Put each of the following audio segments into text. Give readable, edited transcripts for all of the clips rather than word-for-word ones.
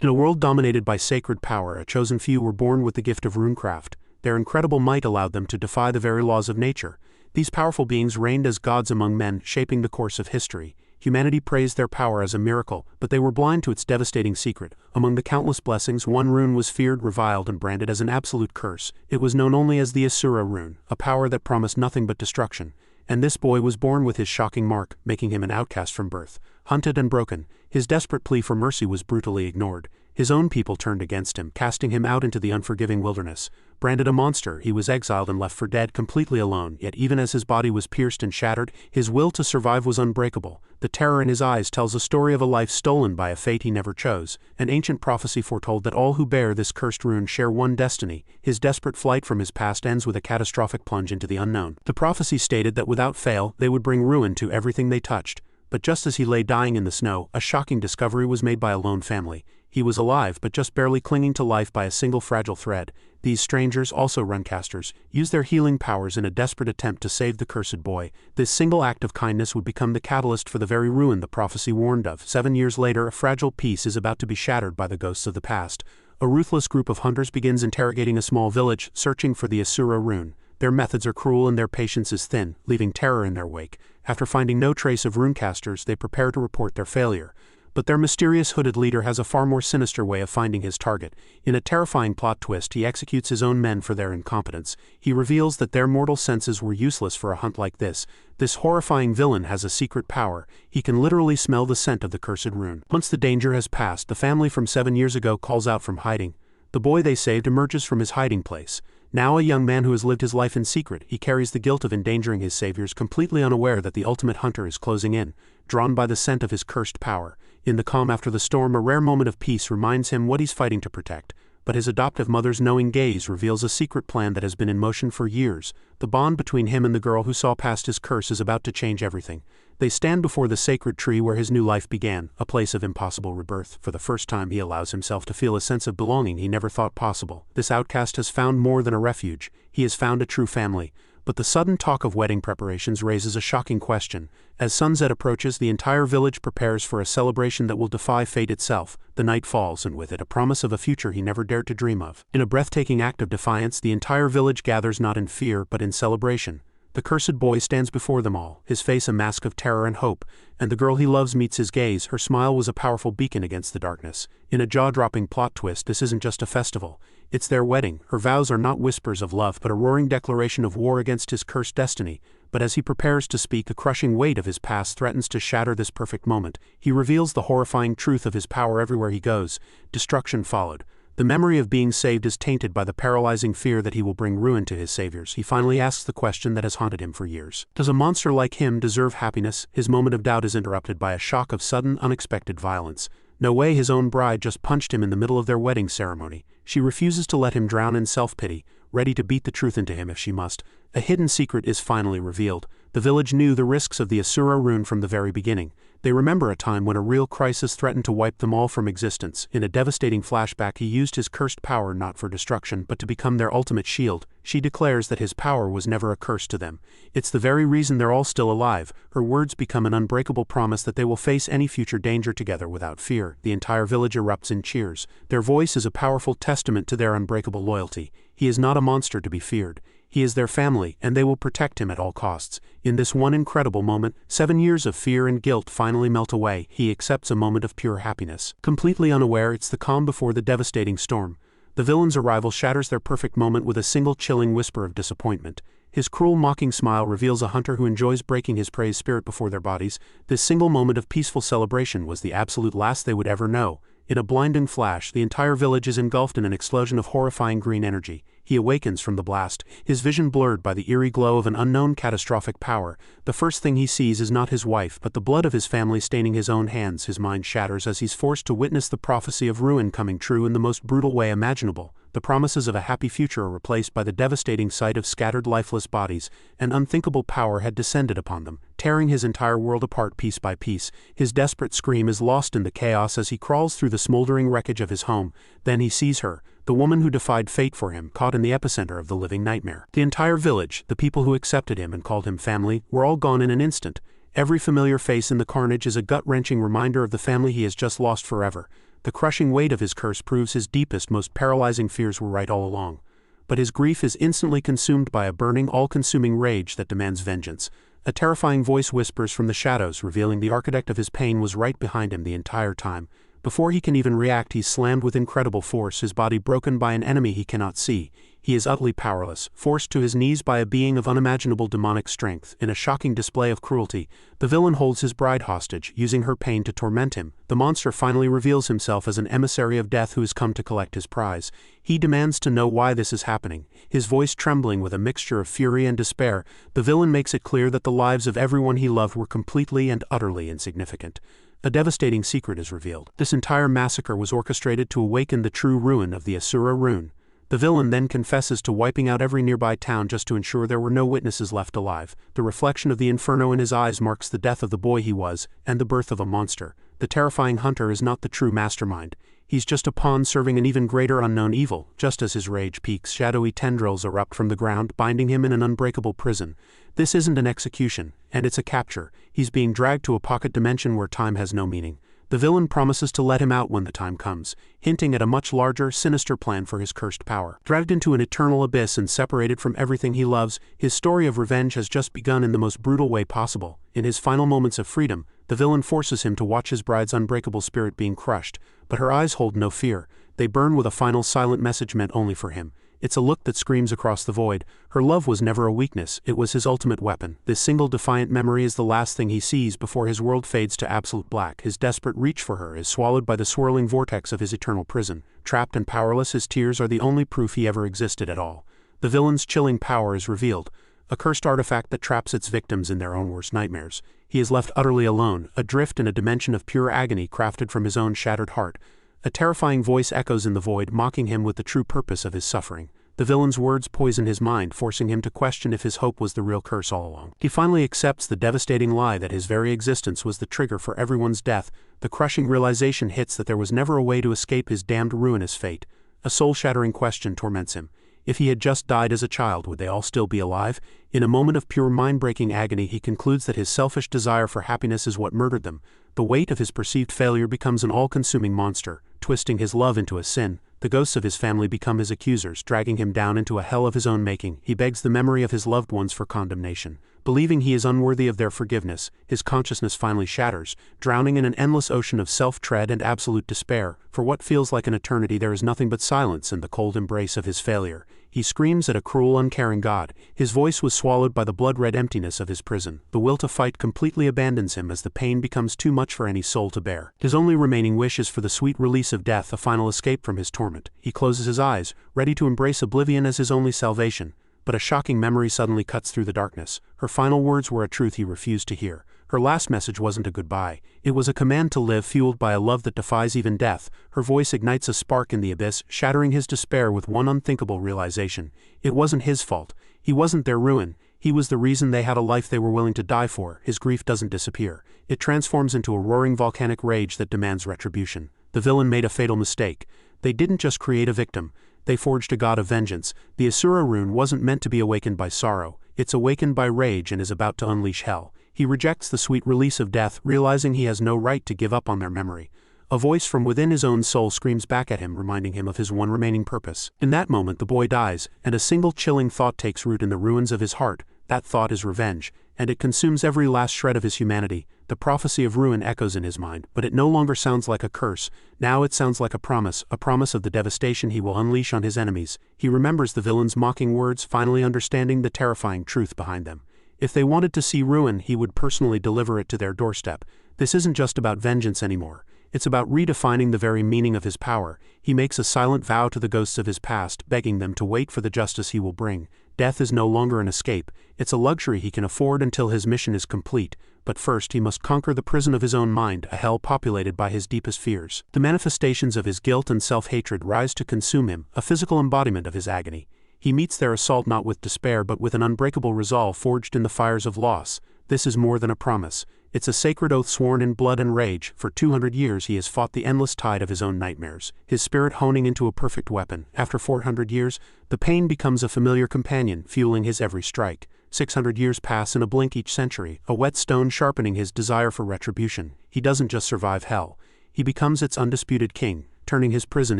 In a world dominated by sacred power, a chosen few were born with the gift of Runecraft. Their incredible might allowed them to defy the very laws of nature. These powerful beings reigned as gods among men, shaping the course of history. Humanity praised their power as a miracle, but they were blind to its devastating secret. Among the countless blessings, one rune was feared, reviled, and branded as an absolute curse. It was known only as the Asura Rune, a power that promised nothing but destruction. And this boy was born with his shocking mark, making him an outcast from birth. Hunted and broken, his desperate plea for mercy was brutally ignored. His own people turned against him, casting him out into the unforgiving wilderness. Branded a monster, he was exiled and left for dead, completely alone. Yet even as his body was pierced and shattered, his will to survive was unbreakable. The terror in his eyes tells a story of a life stolen by a fate he never chose. An ancient prophecy foretold that all who bear this cursed rune share one destiny. His desperate flight from his past ends with a catastrophic plunge into the unknown. The prophecy stated that without fail, they would bring ruin to everything they touched. But just as he lay dying in the snow, a shocking discovery was made by a lone family. He was alive, but just barely clinging to life by a single fragile thread. These strangers, also Runecasters, used their healing powers in a desperate attempt to save the cursed boy. This single act of kindness would become the catalyst for the very ruin the prophecy warned of. 7 years later, a fragile peace is about to be shattered by the ghosts of the past. A ruthless group of hunters begins interrogating a small village, searching for the Asura Rune. Their methods are cruel and their patience is thin, leaving terror in their wake. After finding no trace of Runecasters, they prepare to report their failure. But their mysterious hooded leader has a far more sinister way of finding his target. In a terrifying plot twist, he executes his own men for their incompetence. He reveals that their mortal senses were useless for a hunt like this. This horrifying villain has a secret power. He can literally smell the scent of the cursed rune. Once the danger has passed, the family from 7 years ago calls out from hiding. The boy they saved emerges from his hiding place. Now a young man who has lived his life in secret, he carries the guilt of endangering his saviors, completely unaware that the ultimate hunter is closing in, drawn by the scent of his cursed power. In the calm after the storm, a rare moment of peace reminds him what he's fighting to protect. But his adoptive mother's knowing gaze reveals a secret plan that has been in motion for years. The bond between him and the girl who saw past his curse is about to change everything. They stand before the sacred tree where his new life began, a place of impossible rebirth. For the first time he allows himself to feel a sense of belonging he never thought possible. This outcast has found more than a refuge. He has found a true family. But the sudden talk of wedding preparations raises a shocking question. As sunset approaches, the entire village prepares for a celebration that will defy fate itself. The night falls, and with it a promise of a future he never dared to dream of. In a breathtaking act of defiance, the entire village gathers not in fear, but in celebration. The cursed boy stands before them all, his face a mask of terror and hope, and the girl he loves meets his gaze. Her smile was a powerful beacon against the darkness. In a jaw-dropping plot twist, this isn't just a festival. It's their wedding. Her vows are not whispers of love, but a roaring declaration of war against his cursed destiny. But as he prepares to speak, a crushing weight of his past threatens to shatter this perfect moment. He reveals the horrifying truth of his power everywhere he goes. Destruction followed. The memory of being saved is tainted by the paralyzing fear that he will bring ruin to his saviors. He finally asks the question that has haunted him for years. Does a monster like him deserve happiness? His moment of doubt is interrupted by a shock of sudden, unexpected violence. No way, his own bride just punched him in the middle of their wedding ceremony. She refuses to let him drown in self-pity, ready to beat the truth into him if she must. A hidden secret is finally revealed. The village knew the risks of the Asura Rune from the very beginning. They remember a time when a real crisis threatened to wipe them all from existence. In a devastating flashback, he used his cursed power not for destruction, but to become their ultimate shield. She declares that his power was never a curse to them. It's the very reason they're all still alive. Her words become an unbreakable promise that they will face any future danger together without fear. The entire village erupts in cheers. Their voice is a powerful testament to their unbreakable loyalty. He is not a monster to be feared. He is their family, and they will protect him at all costs. In this one incredible moment, 7 years of fear and guilt finally melt away. He accepts a moment of pure happiness. Completely unaware, it's the calm before the devastating storm. The villain's arrival shatters their perfect moment with a single chilling whisper of disappointment. His cruel, mocking smile reveals a hunter who enjoys breaking his prey's spirit before their bodies. This single moment of peaceful celebration was the absolute last they would ever know. In a blinding flash, the entire village is engulfed in an explosion of horrifying green energy. He awakens from the blast, his vision blurred by the eerie glow of an unknown catastrophic power. The first thing he sees is not his wife, but the blood of his family staining his own hands. His mind shatters as he's forced to witness the prophecy of ruin coming true in the most brutal way imaginable. The promises of a happy future are replaced by the devastating sight of scattered lifeless bodies. An unthinkable power had descended upon them, tearing his entire world apart piece by piece. His desperate scream is lost in the chaos as he crawls through the smoldering wreckage of his home. Then he sees her, the woman who defied fate for him, caught in the epicenter of the living nightmare. The entire village, the people who accepted him and called him family, were all gone in an instant. Every familiar face in the carnage is a gut-wrenching reminder of the family he has just lost forever. The crushing weight of his curse proves his deepest, most paralyzing fears were right all along. But his grief is instantly consumed by a burning, all-consuming rage that demands vengeance. A terrifying voice whispers from the shadows, revealing the architect of his pain was right behind him the entire time. Before he can even react, he's slammed with incredible force, his body broken by an enemy he cannot see. He is utterly powerless, forced to his knees by a being of unimaginable demonic strength. In a shocking display of cruelty, the villain holds his bride hostage, using her pain to torment him. The monster finally reveals himself as an emissary of death who has come to collect his prize. He demands to know why this is happening. His voice trembling with a mixture of fury and despair, the villain makes it clear that the lives of everyone he loved were completely and utterly insignificant. A devastating secret is revealed. This entire massacre was orchestrated to awaken the true ruin of the Asura Rune. The villain then confesses to wiping out every nearby town just to ensure there were no witnesses left alive. The reflection of the inferno in his eyes marks the death of the boy he was, and the birth of a monster. The terrifying hunter is not the true mastermind. He's just a pawn serving an even greater unknown evil. Just as his rage peaks, shadowy tendrils erupt from the ground, binding him in an unbreakable prison. This isn't an execution, and it's a capture. He's being dragged to a pocket dimension where time has no meaning. The villain promises to let him out when the time comes, hinting at a much larger, sinister plan for his cursed power. Dragged into an eternal abyss and separated from everything he loves, his story of revenge has just begun in the most brutal way possible. In his final moments of freedom, the villain forces him to watch his bride's unbreakable spirit being crushed, but her eyes hold no fear. They burn with a final silent message meant only for him. It's a look that screams across the void. Her love was never a weakness, it was his ultimate weapon. This single defiant memory is the last thing he sees before his world fades to absolute black. His desperate reach for her is swallowed by the swirling vortex of his eternal prison. Trapped and powerless, his tears are the only proof he ever existed at all. The villain's chilling power is revealed, a cursed artifact that traps its victims in their own worst nightmares. He is left utterly alone, adrift in a dimension of pure agony crafted from his own shattered heart. A terrifying voice echoes in the void, mocking him with the true purpose of his suffering. The villain's words poison his mind, forcing him to question if his hope was the real curse all along. He finally accepts the devastating lie that his very existence was the trigger for everyone's death. The crushing realization hits that there was never a way to escape his damned ruinous fate. A soul-shattering question torments him. If he had just died as a child, would they all still be alive? In a moment of pure mind-breaking agony, he concludes that his selfish desire for happiness is what murdered them. The weight of his perceived failure becomes an all-consuming monster, twisting his love into a sin. The ghosts of his family become his accusers, dragging him down into a hell of his own making. He begs the memory of his loved ones for condemnation. Believing he is unworthy of their forgiveness, his consciousness finally shatters, drowning in an endless ocean of self-dread and absolute despair. For what feels like an eternity, there is nothing but silence and the cold embrace of his failure. He screams at a cruel, uncaring God. His voice was swallowed by the blood-red emptiness of his prison. The will to fight completely abandons him as the pain becomes too much for any soul to bear. His only remaining wish is for the sweet release of death, a final escape from his torment. He closes his eyes, ready to embrace oblivion as his only salvation. But a shocking memory suddenly cuts through the darkness. Her final words were a truth he refused to hear. Her last message wasn't a goodbye. It was a command to live, fueled by a love that defies even death. Her voice ignites a spark in the abyss, shattering his despair with one unthinkable realization. It wasn't his fault. He wasn't their ruin. He was the reason they had a life they were willing to die for. His grief doesn't disappear. It transforms into a roaring volcanic rage that demands retribution. The villain made a fatal mistake. They didn't just create a victim. They forged a god of vengeance. The Asura Rune wasn't meant to be awakened by sorrow. It's awakened by rage and is about to unleash hell. He rejects the sweet release of death, realizing he has no right to give up on their memory. A voice from within his own soul screams back at him, reminding him of his one remaining purpose. In that moment, the boy dies, and a single chilling thought takes root in the ruins of his heart. That thought is revenge, and it consumes every last shred of his humanity. The prophecy of ruin echoes in his mind, but it no longer sounds like a curse. Now it sounds like a promise of the devastation he will unleash on his enemies. He remembers the villain's mocking words, finally understanding the terrifying truth behind them. If they wanted to see ruin, he would personally deliver it to their doorstep. This isn't just about vengeance anymore. It's about redefining the very meaning of his power. He makes a silent vow to the ghosts of his past, begging them to wait for the justice he will bring. Death is no longer an escape. It's a luxury he can afford until his mission is complete. But first he must conquer the prison of his own mind, a hell populated by his deepest fears. The manifestations of his guilt and self-hatred rise to consume him, a physical embodiment of his agony. He meets their assault not with despair but with an unbreakable resolve forged in the fires of loss. This is more than a promise. It's a sacred oath sworn in blood and rage. For 200 years he has fought the endless tide of his own nightmares, his spirit honing into a perfect weapon. After 400 years, the pain becomes a familiar companion, fueling his every strike. 600 years pass in a blink each century, a whetstone sharpening his desire for retribution. He doesn't just survive hell. he becomes its undisputed king, turning his prison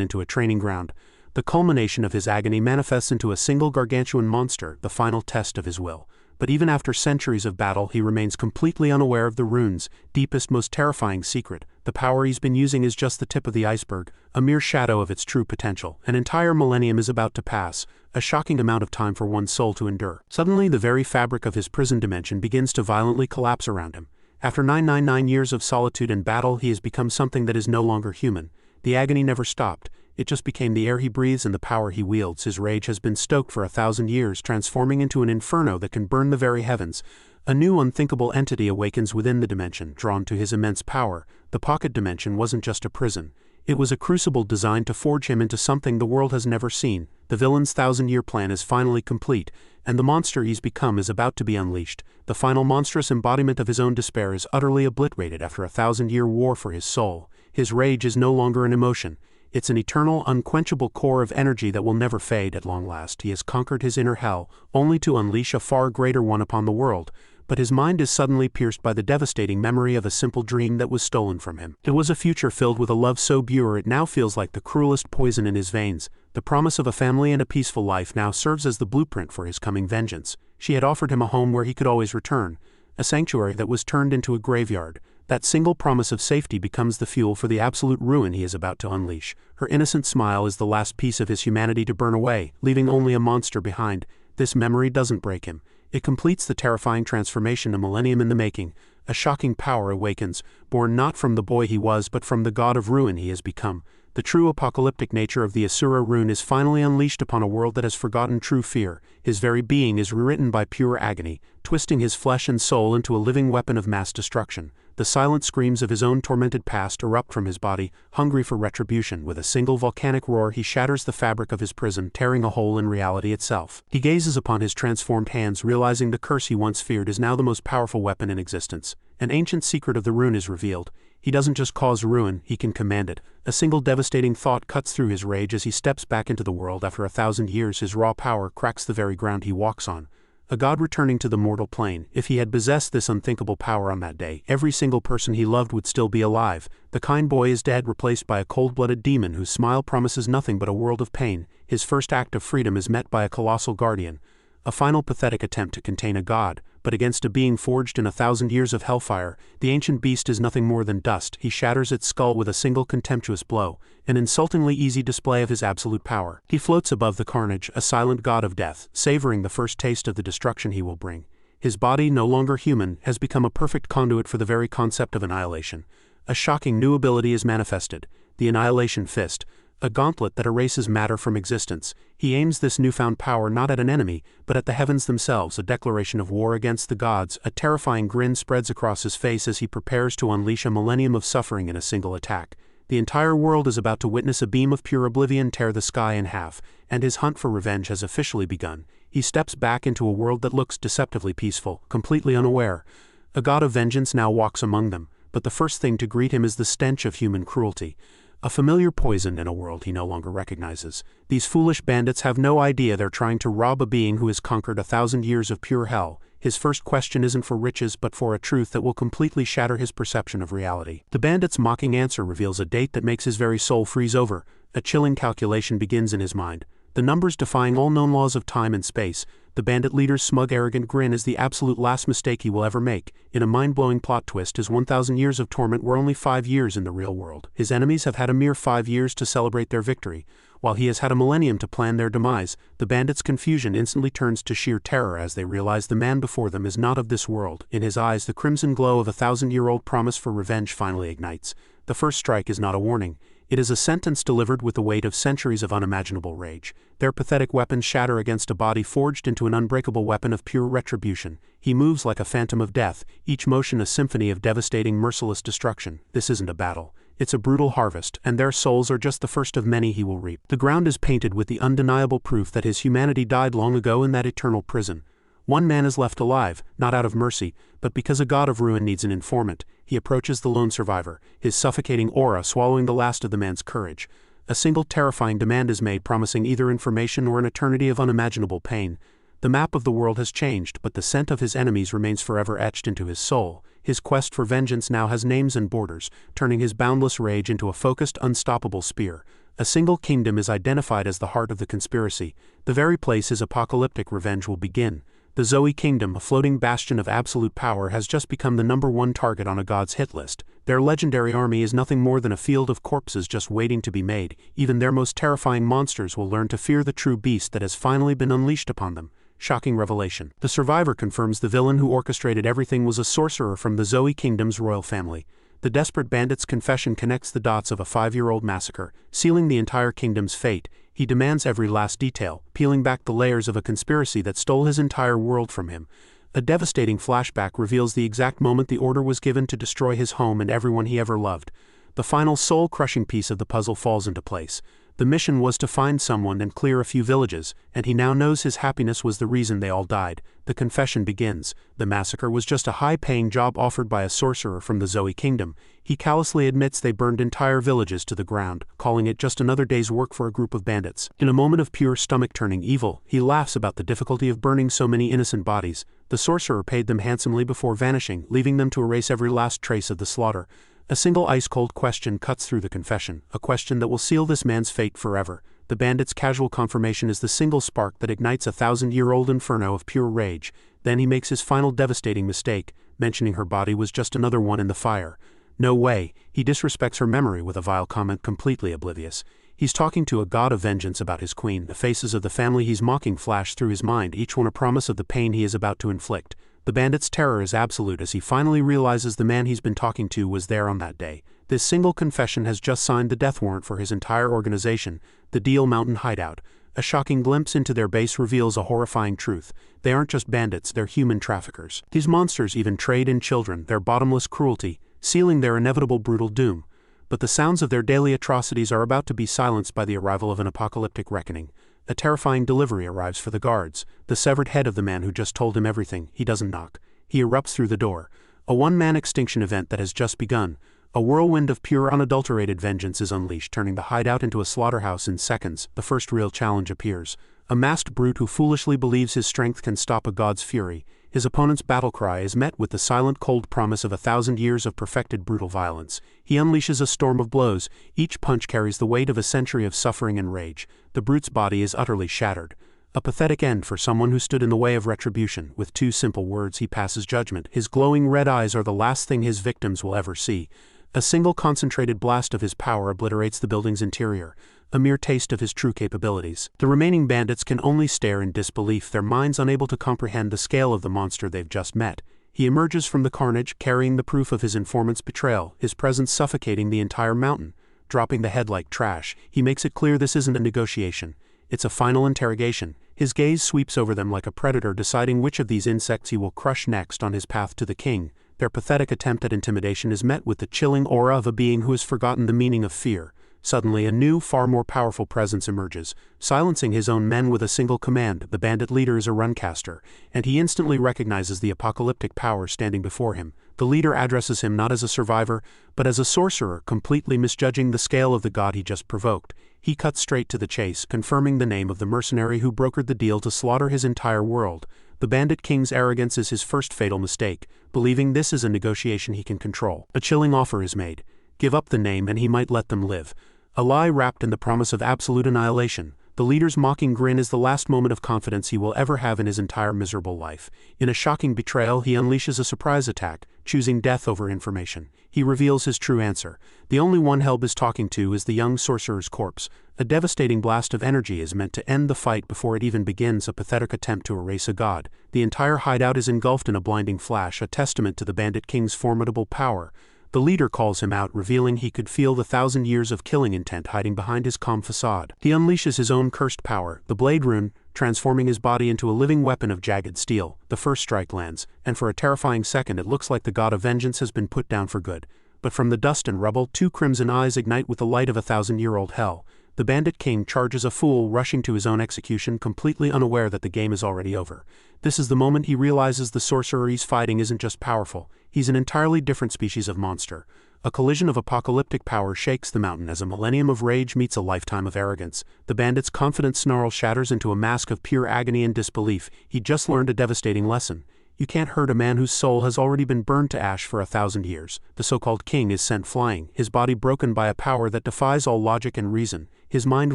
into a training ground. The culmination of his agony manifests into a single gargantuan monster, the final test of his will. But even after centuries of battle, he remains completely unaware of the rune's deepest, most terrifying secret. The power he's been using is just the tip of the iceberg, a mere shadow of its true potential. An entire millennium is about to pass, a shocking amount of time for one's soul to endure. Suddenly, the very fabric of his prison dimension begins to violently collapse around him. After 999 years of solitude and battle, he has become something that is no longer human. The agony never stopped. It just became the air he breathes and the power he wields. His rage has been stoked for 1,000 years, transforming into an inferno that can burn the very heavens. A new unthinkable entity awakens within the dimension, drawn to his immense power. The pocket dimension wasn't just a prison. It was a crucible designed to forge him into something the world has never seen. The villain's 1,000-year plan is finally complete, and the monster he's become is about to be unleashed. The final monstrous embodiment of his own despair is utterly obliterated after a 1,000-year war for his soul. His rage is no longer an emotion. It's an eternal, unquenchable core of energy that will never fade at long last. He has conquered his inner hell, only to unleash a far greater one upon the world. But his mind is suddenly pierced by the devastating memory of a simple dream that was stolen from him. It was a future filled with a love so pure it now feels like the cruelest poison in his veins. The promise of a family and a peaceful life now serves as the blueprint for his coming vengeance. She had offered him a home where he could always return, a sanctuary that was turned into a graveyard. That single promise of safety becomes the fuel for the absolute ruin he is about to unleash. Her innocent smile is the last piece of his humanity to burn away, leaving only a monster behind. This memory doesn't break him. It completes the terrifying transformation a millennium in the making. A shocking power awakens, born not from the boy he was but from the god of ruin he has become. The true apocalyptic nature of the Asura Rune is finally unleashed upon a world that has forgotten true fear. His very being is rewritten by pure agony, twisting his flesh and soul into a living weapon of mass destruction. The silent screams of his own tormented past erupt from his body, hungry for retribution. With a single volcanic roar, he shatters the fabric of his prison, tearing a hole in reality itself. He gazes upon his transformed hands, realizing the curse he once feared is now the most powerful weapon in existence. An ancient secret of the rune is revealed. He doesn't just cause ruin, he can command it. A single devastating thought cuts through his rage as he steps back into the world. After 1,000 years, his raw power cracks the very ground he walks on. A god returning to the mortal plane. If he had possessed this unthinkable power on that day, every single person he loved would still be alive. The kind boy is dead, replaced by a cold-blooded demon whose smile promises nothing but a world of pain. His first act of freedom is met by a colossal guardian. A final pathetic attempt to contain a god, but against a being forged in 1,000 years of hellfire. The ancient beast is nothing more than dust. He shatters its skull with a single contemptuous blow, an insultingly easy display of his absolute power. He floats above the carnage, a silent god of death, savoring the first taste of the destruction he will bring. His body, no longer human, has become a perfect conduit for the very concept of annihilation. A shocking new ability is manifested, the Annihilation Fist, a gauntlet that erases matter from existence. He aims this newfound power not at an enemy, but at the heavens themselves, a declaration of war against the gods. A terrifying grin spreads across his face as he prepares to unleash a millennium of suffering in a single attack. The entire world is about to witness a beam of pure oblivion tear the sky in half, and his hunt for revenge has officially begun. He steps back into a world that looks deceptively peaceful, completely unaware. A god of vengeance now walks among them, but the first thing to greet him is the stench of human cruelty. A familiar poison in a world he no longer recognizes. These foolish bandits have no idea they're trying to rob a being who has conquered 1,000 years of pure hell. His first question isn't for riches but for a truth that will completely shatter his perception of reality. The bandit's mocking answer reveals a date that makes his very soul freeze over. A chilling calculation begins in his mind, the numbers defying all known laws of time and space. The bandit leader's smug, arrogant grin is the absolute last mistake he will ever make. In a mind-blowing plot twist, his 1,000 years of torment were only 5 years in the real world. His enemies have had a mere 5 years to celebrate their victory, while he has had a millennium to plan their demise. The bandit's confusion instantly turns to sheer terror as they realize the man before them is not of this world. In his eyes, the crimson glow of a 1,000-year-old promise for revenge finally ignites. The first strike is not a warning. It is a sentence delivered with the weight of centuries of unimaginable rage. Their pathetic weapons shatter against a body forged into an unbreakable weapon of pure retribution. He moves like a phantom of death, each motion a symphony of devastating, merciless destruction. This isn't a battle. It's a brutal harvest, and their souls are just the first of many he will reap. The ground is painted with the undeniable proof that his humanity died long ago in that eternal prison. One man is left alive, not out of mercy, but because a god of ruin needs an informant. He approaches the lone survivor, his suffocating aura swallowing the last of the man's courage. A single terrifying demand is made, promising either information or an eternity of unimaginable pain. The map of the world has changed, but the scent of his enemies remains forever etched into his soul. His quest for vengeance now has names and borders, turning his boundless rage into a focused, unstoppable spear. A single kingdom is identified as the heart of the conspiracy, the very place his apocalyptic revenge will begin. The Zoe Kingdom, a floating bastion of absolute power, has just become the #1 target on a god's hit list. Their legendary army is nothing more than a field of corpses just waiting to be made. Even their most terrifying monsters will learn to fear the true beast that has finally been unleashed upon them. Shocking revelation. The survivor confirms the villain who orchestrated everything was a sorcerer from the Zoe Kingdom's royal family. The desperate bandit's confession connects the dots of a 5-year-old massacre, sealing the entire kingdom's fate. He demands every last detail, peeling back the layers of a conspiracy that stole his entire world from him. A devastating flashback reveals the exact moment the order was given to destroy his home and everyone he ever loved. The final soul-crushing piece of the puzzle falls into place. The mission was to find someone and clear a few villages, and he now knows his happiness was the reason they all died. The confession begins. The massacre was just a high-paying job offered by a sorcerer from the Zoe Kingdom. He callously admits they burned entire villages to the ground, calling it just another day's work for a group of bandits. In a moment of pure stomach-turning evil, he laughs about the difficulty of burning so many innocent bodies. The sorcerer paid them handsomely before vanishing, leaving them to erase every last trace of the slaughter. A single ice-cold question cuts through the confession, a question that will seal this man's fate forever. The bandit's casual confirmation is the single spark that ignites a 1,000-year-old inferno of pure rage. Then he makes his final devastating mistake, mentioning her body was just another one in the fire. No way, he disrespects her memory with a vile comment completely oblivious. He's talking to a god of vengeance about his queen. The faces of the family he's mocking flash through his mind, each one a promise of the pain he is about to inflict. The bandit's terror is absolute as he finally realizes the man he's been talking to was there on that day. This single confession has just signed the death warrant for his entire organization, the Deal Mountain Hideout. A shocking glimpse into their base reveals a horrifying truth. They aren't just bandits, they're human traffickers. These monsters even trade in children, their bottomless cruelty, sealing their inevitable brutal doom. But the sounds of their daily atrocities are about to be silenced by the arrival of an apocalyptic reckoning. A terrifying delivery arrives for the guards. The severed head of the man who just told him everything. He doesn't knock. He erupts through the door. A one-man extinction event that has just begun. A whirlwind of pure unadulterated vengeance is unleashed, turning the hideout into a slaughterhouse in seconds. The first real challenge appears. A masked brute who foolishly believes his strength can stop a god's fury. His opponent's battle cry is met with the silent cold promise of 1,000 years of perfected brutal violence. He unleashes a storm of blows. Each punch carries the weight of a century of suffering and rage. The brute's body is utterly shattered. A pathetic end for someone who stood in the way of retribution. With 2 simple words he passes judgment. His glowing red eyes are the last thing his victims will ever see. A single concentrated blast of his power obliterates the building's interior, a mere taste of his true capabilities. The remaining bandits can only stare in disbelief, their minds unable to comprehend the scale of the monster they've just met. He emerges from the carnage, carrying the proof of his informant's betrayal, his presence suffocating the entire mountain. Dropping the head like trash, he makes it clear this isn't a negotiation. It's a final interrogation. His gaze sweeps over them like a predator deciding which of these insects he will crush next on his path to the king. Their pathetic attempt at intimidation is met with the chilling aura of a being who has forgotten the meaning of fear. Suddenly a new, far more powerful presence emerges, silencing his own men with a single command. The bandit leader is a runcaster, and he instantly recognizes the apocalyptic power standing before him. The leader addresses him not as a survivor, but as a sorcerer, completely misjudging the scale of the god he just provoked. He cuts straight to the chase, confirming the name of the mercenary who brokered the deal to slaughter his entire world. The bandit king's arrogance is his first fatal mistake, believing this is a negotiation he can control. A chilling offer is made. Give up the name and he might let them live. A lie wrapped in the promise of absolute annihilation. The leader's mocking grin is the last moment of confidence he will ever have in his entire miserable life. In a shocking betrayal, he unleashes a surprise attack, choosing death over information. He reveals his true answer. The only one Helb is talking to is the young sorcerer's corpse. A devastating blast of energy is meant to end the fight before it even begins, a pathetic attempt to erase a god. The entire hideout is engulfed in a blinding flash, a testament to the bandit king's formidable power. The leader calls him out, revealing he could feel the 1,000 years of killing intent hiding behind his calm facade. He unleashes his own cursed power, the Blade Rune, transforming his body into a living weapon of jagged steel. The first strike lands, and for a terrifying second it looks like the god of vengeance has been put down for good. But from the dust and rubble, 2 crimson eyes ignite with the light of a 1,000-year-old hell. The bandit king charges a fool, rushing to his own execution, completely unaware that the game is already over. This is the moment he realizes the sorcerer he's fighting isn't just powerful, he's an entirely different species of monster. A collision of apocalyptic power shakes the mountain as a millennium of rage meets a lifetime of arrogance. The bandit's confident snarl shatters into a mask of pure agony and disbelief. He just learned a devastating lesson. You can't hurt a man whose soul has already been burned to ash for 1,000 years. The so-called king is sent flying, his body broken by a power that defies all logic and reason. His mind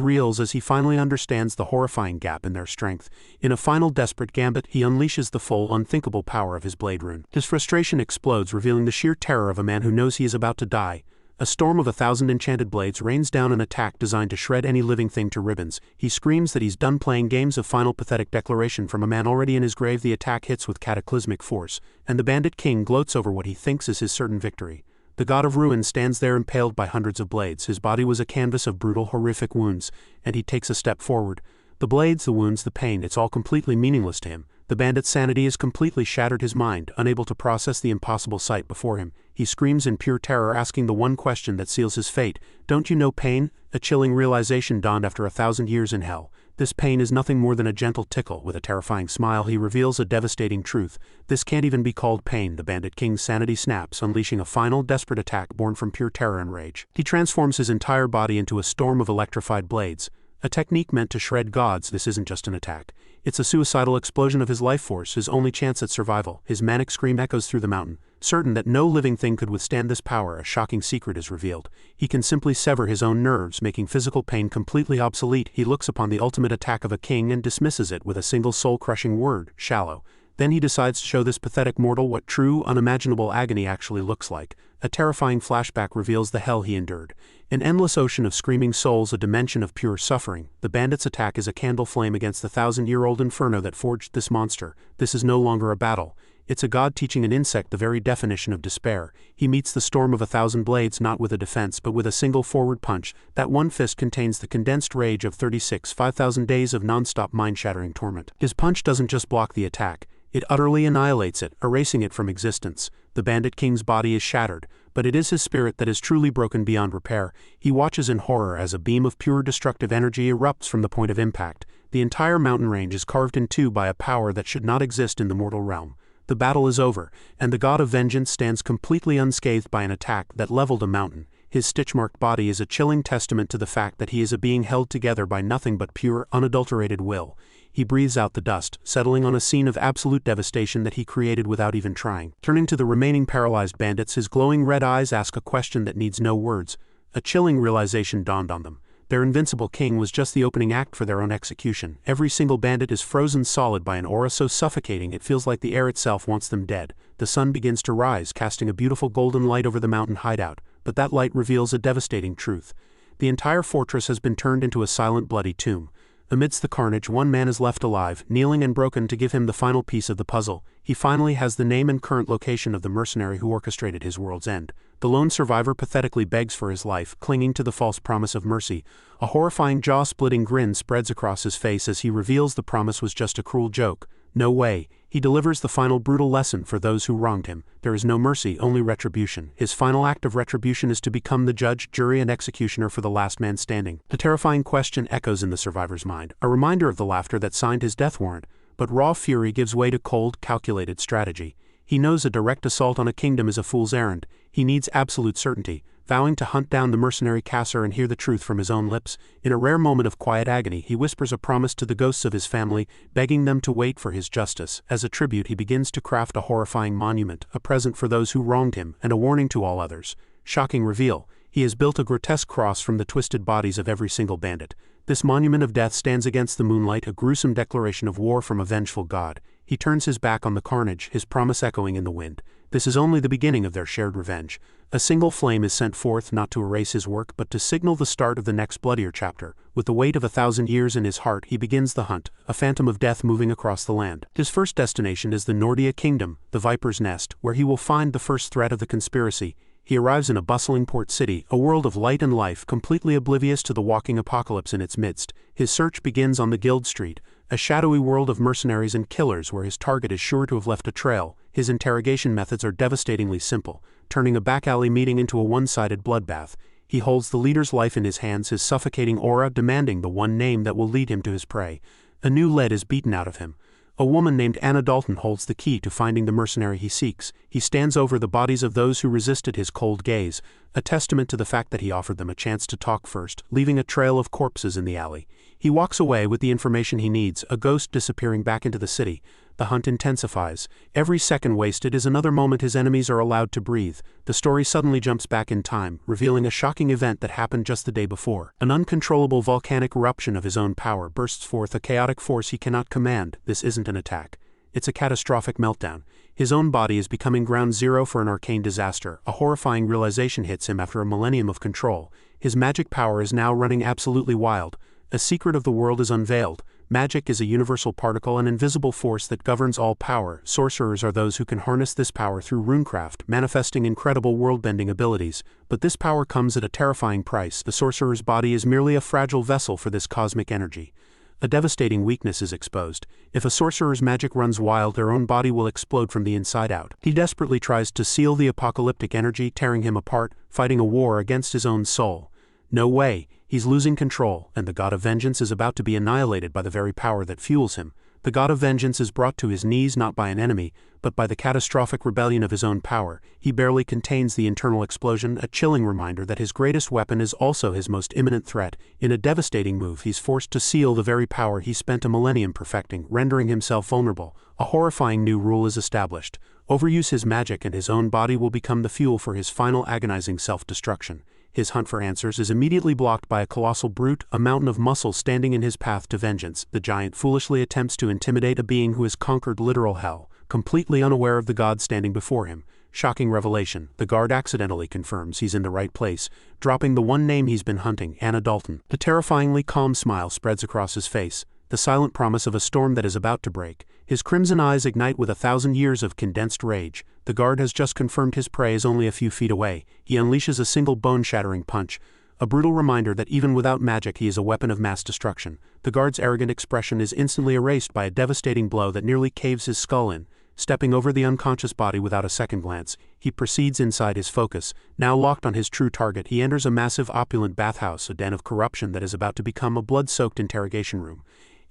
reels as he finally understands the horrifying gap in their strength. In a final desperate gambit, he unleashes the full, unthinkable power of his blade rune. His frustration explodes, revealing the sheer terror of a man who knows he is about to die. A storm of 1,000 enchanted blades rains down an attack designed to shred any living thing to ribbons. He screams that he's done playing games. Of final pathetic declaration from a man already in his grave. The attack hits with cataclysmic force, and the bandit king gloats over what he thinks is his certain victory. The god of ruin stands there impaled by hundreds of blades. His body was a canvas of brutal, horrific wounds, and he takes a step forward. The blades, the wounds, the pain, it's all completely meaningless to him. The bandit's sanity is completely shattered, his mind, unable to process the impossible sight before him. He screams in pure terror, asking the one question that seals his fate. Don't you know pain? A chilling realization dawned after 1,000 years in hell. This pain is nothing more than a gentle tickle. With a terrifying smile, he reveals a devastating truth. This can't even be called pain. The bandit king's sanity snaps, unleashing a final, desperate attack born from pure terror and rage. He transforms his entire body into a storm of electrified blades. A technique meant to shred gods. This isn't just an attack. It's a suicidal explosion of his life force, his only chance at survival. His manic scream echoes through the mountain. Certain that no living thing could withstand this power, a shocking secret is revealed. He can simply sever his own nerves, making physical pain completely obsolete. He looks upon the ultimate attack of a king and dismisses it with a single soul-crushing word: shallow. Then he decides to show this pathetic mortal what true, unimaginable agony actually looks like. A terrifying flashback reveals the hell he endured. An endless ocean of screaming souls, a dimension of pure suffering. The bandit's attack is a candle flame against the 1,000-year-old inferno that forged this monster. This is no longer a battle. It's a god teaching an insect the very definition of despair. He meets the storm of 1,000 blades not with a defense but with a single forward punch. That one fist contains the condensed rage of 5,000 days of non-stop mind-shattering torment. His punch doesn't just block the attack. It utterly annihilates it, erasing it from existence. The bandit king's body is shattered, but it is his spirit that is truly broken beyond repair. He watches in horror as a beam of pure destructive energy erupts from the point of impact. The entire mountain range is carved in two by a power that should not exist in the mortal realm. The battle is over, and the god of vengeance stands completely unscathed by an attack that leveled a mountain. His stitch-marked body is a chilling testament to the fact that he is a being held together by nothing but pure, unadulterated will. He breathes out the dust, settling on a scene of absolute devastation that he created without even trying. Turning to the remaining paralyzed bandits, his glowing red eyes ask a question that needs no words. A chilling realization dawned on them. Their invincible king was just the opening act for their own execution. Every single bandit is frozen solid by an aura so suffocating it feels like the air itself wants them dead. The sun begins to rise, casting a beautiful golden light over the mountain hideout, but that light reveals a devastating truth. The entire fortress has been turned into a silent, bloody tomb. Amidst the carnage, one man is left alive, kneeling and broken to give him the final piece of the puzzle. He finally has the name and current location of the mercenary who orchestrated his world's end. The lone survivor pathetically begs for his life, clinging to the false promise of mercy. A horrifying, jaw-splitting grin spreads across his face as he reveals the promise was just a cruel joke. No way. He delivers the final brutal lesson for those who wronged him. There is no mercy, only retribution. His final act of retribution is to become the judge, jury, and executioner for the last man standing. The terrifying question echoes in the survivor's mind, a reminder of the laughter that signed his death warrant. But raw fury gives way to cold, calculated strategy. He knows a direct assault on a kingdom is a fool's errand. He needs absolute certainty. Vowing to hunt down the mercenary Cassar and hear the truth from his own lips, in a rare moment of quiet agony, he whispers a promise to the ghosts of his family, begging them to wait for his justice. As a tribute, he begins to craft a horrifying monument, a present for those who wronged him, and a warning to all others. Shocking reveal. He has built a grotesque cross from the twisted bodies of every single bandit. This monument of death stands against the moonlight, a gruesome declaration of war from a vengeful god. He turns his back on the carnage, his promise echoing in the wind. This is only the beginning of their shared revenge. A single flame is sent forth not to erase his work but to signal the start of the next bloodier chapter. With the weight of 1,000 years in his heart, he begins the hunt, a phantom of death moving across the land. His first destination is the Nordia Kingdom, the Viper's Nest, where he will find the first threat of the conspiracy. He arrives in a bustling port city, a world of light and life, completely oblivious to the walking apocalypse in its midst. His search begins on the Guild Street, a shadowy world of mercenaries and killers where his target is sure to have left a trail. His interrogation methods are devastatingly simple, turning a back-alley meeting into a one-sided bloodbath. He holds the leader's life in his hands, his suffocating aura demanding the one name that will lead him to his prey. A new lead is beaten out of him. A woman named Anna Dalton holds the key to finding the mercenary he seeks. He stands over the bodies of those who resisted his cold gaze, a testament to the fact that he offered them a chance to talk first, leaving a trail of corpses in the alley. He walks away with the information he needs, a ghost disappearing back into the city. The hunt intensifies. Every second wasted is another moment his enemies are allowed to breathe. The story suddenly jumps back in time, revealing a shocking event that happened just the day before. An uncontrollable volcanic eruption of his own power bursts forth, a chaotic force he cannot command. This isn't an attack. It's a catastrophic meltdown. His own body is becoming ground zero for an arcane disaster. A horrifying realization hits him after a millennium of control. His magic power is now running absolutely wild. A secret of the world is unveiled. Magic is a universal particle, an invisible force that governs all power. Sorcerers are those who can harness this power through Runecraft, manifesting incredible world-bending abilities. But this power comes at a terrifying price. The sorcerer's body is merely a fragile vessel for this cosmic energy. A devastating weakness is exposed. If a sorcerer's magic runs wild, their own body will explode from the inside out. He desperately tries to seal the apocalyptic energy, tearing him apart, fighting a war against his own soul. No way. He's losing control, and the god of vengeance is about to be annihilated by the very power that fuels him. The god of vengeance is brought to his knees not by an enemy, but by the catastrophic rebellion of his own power. He barely contains the internal explosion, a chilling reminder that his greatest weapon is also his most imminent threat. In a devastating move, he's forced to seal the very power he spent a millennium perfecting, rendering himself vulnerable. A horrifying new rule is established. Overuse his magic and his own body will become the fuel for his final agonizing self-destruction. His hunt for answers is immediately blocked by a colossal brute, a mountain of muscle standing in his path to vengeance. The giant foolishly attempts to intimidate a being who has conquered literal hell, completely unaware of the god standing before him. Shocking revelation. The guard accidentally confirms he's in the right place, dropping the one name he's been hunting, Anna Dalton. The terrifyingly calm smile spreads across his face, the silent promise of a storm that is about to break. His crimson eyes ignite with 1,000 years of condensed rage. The guard has just confirmed his prey is only a few feet away. He unleashes a single bone-shattering punch, a brutal reminder that even without magic he is a weapon of mass destruction. The guard's arrogant expression is instantly erased by a devastating blow that nearly caves his skull in. Stepping over the unconscious body without a second glance, he proceeds inside his focus. Now locked on his true target, he enters a massive opulent bathhouse, a den of corruption that is about to become a blood-soaked interrogation room.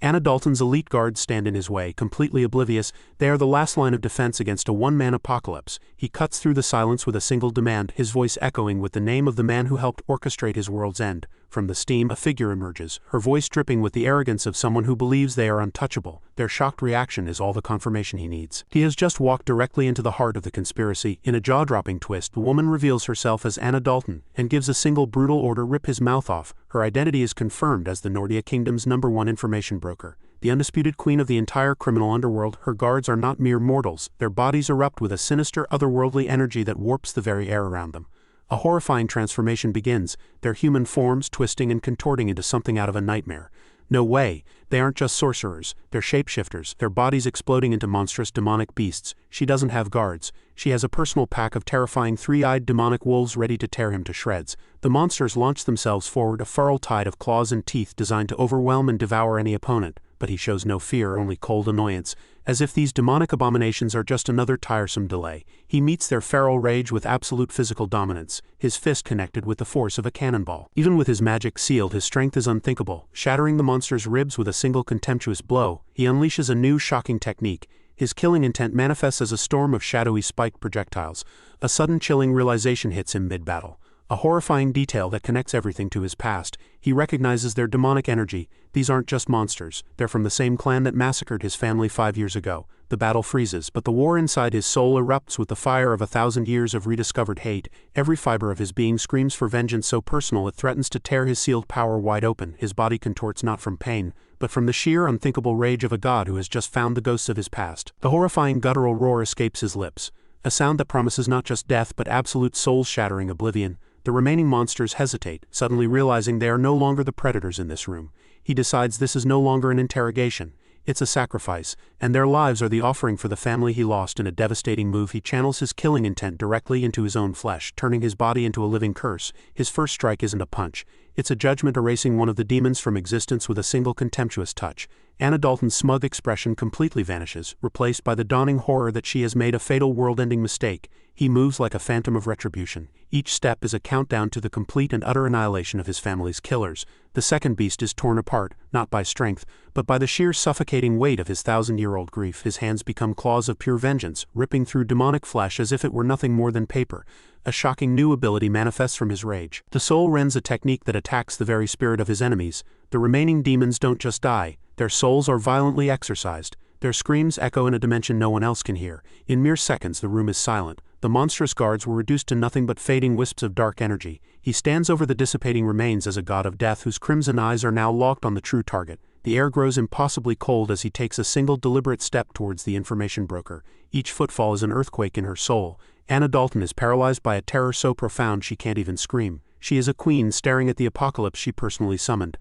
Anna Dalton's elite guards stand in his way, completely oblivious. They are the last line of defense against a one-man apocalypse. He cuts through the silence with a single demand, his voice echoing with the name of the man who helped orchestrate his world's end. From the steam, a figure emerges, her voice dripping with the arrogance of someone who believes they are untouchable. Their shocked reaction is all the confirmation he needs. He has just walked directly into the heart of the conspiracy. In a jaw-dropping twist, the woman reveals herself as Anna Dalton, and gives a single brutal order: rip his mouth off. Her identity is confirmed as the Nordia Kingdom's #1 information broker. The undisputed queen of the entire criminal underworld. Her guards are not mere mortals. Their bodies erupt with a sinister, otherworldly energy that warps the very air around them. A horrifying transformation begins, their human forms twisting and contorting into something out of a nightmare. No way, they aren't just sorcerers, they're shapeshifters, their bodies exploding into monstrous demonic beasts. She doesn't have guards. She has a personal pack of terrifying three-eyed demonic wolves ready to tear him to shreds. The monsters launch themselves forward, a feral tide of claws and teeth designed to overwhelm and devour any opponent. But he shows no fear, only cold annoyance, as if these demonic abominations are just another tiresome delay. He meets their feral rage with absolute physical dominance, his fist connected with the force of a cannonball. Even with his magic sealed, his strength is unthinkable. Shattering the monster's ribs with a single contemptuous blow, he unleashes a new shocking technique. His killing intent manifests as a storm of shadowy spiked projectiles. A sudden chilling realization hits him mid-battle. A horrifying detail that connects everything to his past. He recognizes their demonic energy. These aren't just monsters. They're from the same clan that massacred his family 5 years ago. The battle freezes, but the war inside his soul erupts with the fire of 1,000 years of rediscovered hate. Every fiber of his being screams for vengeance so personal it threatens to tear his sealed power wide open. His body contorts not from pain, but from the sheer unthinkable rage of a god who has just found the ghosts of his past. The horrifying guttural roar escapes his lips, a sound that promises not just death but absolute soul-shattering oblivion. The remaining monsters hesitate, suddenly realizing they are no longer the predators in this room. He decides this is no longer an interrogation. It's a sacrifice, and their lives are the offering for the family he lost. In a devastating move, he channels his killing intent directly into his own flesh, turning his body into a living curse. His first strike isn't a punch. It's a judgment, erasing one of the demons from existence with a single contemptuous touch. Anna Dalton's smug expression completely vanishes, replaced by the dawning horror that she has made a fatal world-ending mistake. He moves like a phantom of retribution. Each step is a countdown to the complete and utter annihilation of his family's killers. The second beast is torn apart, not by strength, but by the sheer suffocating weight of his 1,000-year-old grief. His hands become claws of pure vengeance, ripping through demonic flesh as if it were nothing more than paper. A shocking new ability manifests from his rage. The soul rends, a technique that attacks the very spirit of his enemies. The remaining demons don't just die, their souls are violently exorcised. Their screams echo in a dimension no one else can hear. In mere seconds the room is silent. The monstrous guards were reduced to nothing but fading wisps of dark energy. He stands over the dissipating remains as a god of death whose crimson eyes are now locked on the true target. The air grows impossibly cold as he takes a single deliberate step towards the information broker. Each footfall is an earthquake in her soul. Anna Dalton is paralyzed by a terror so profound she can't even scream. She is a queen staring at the apocalypse she personally summoned.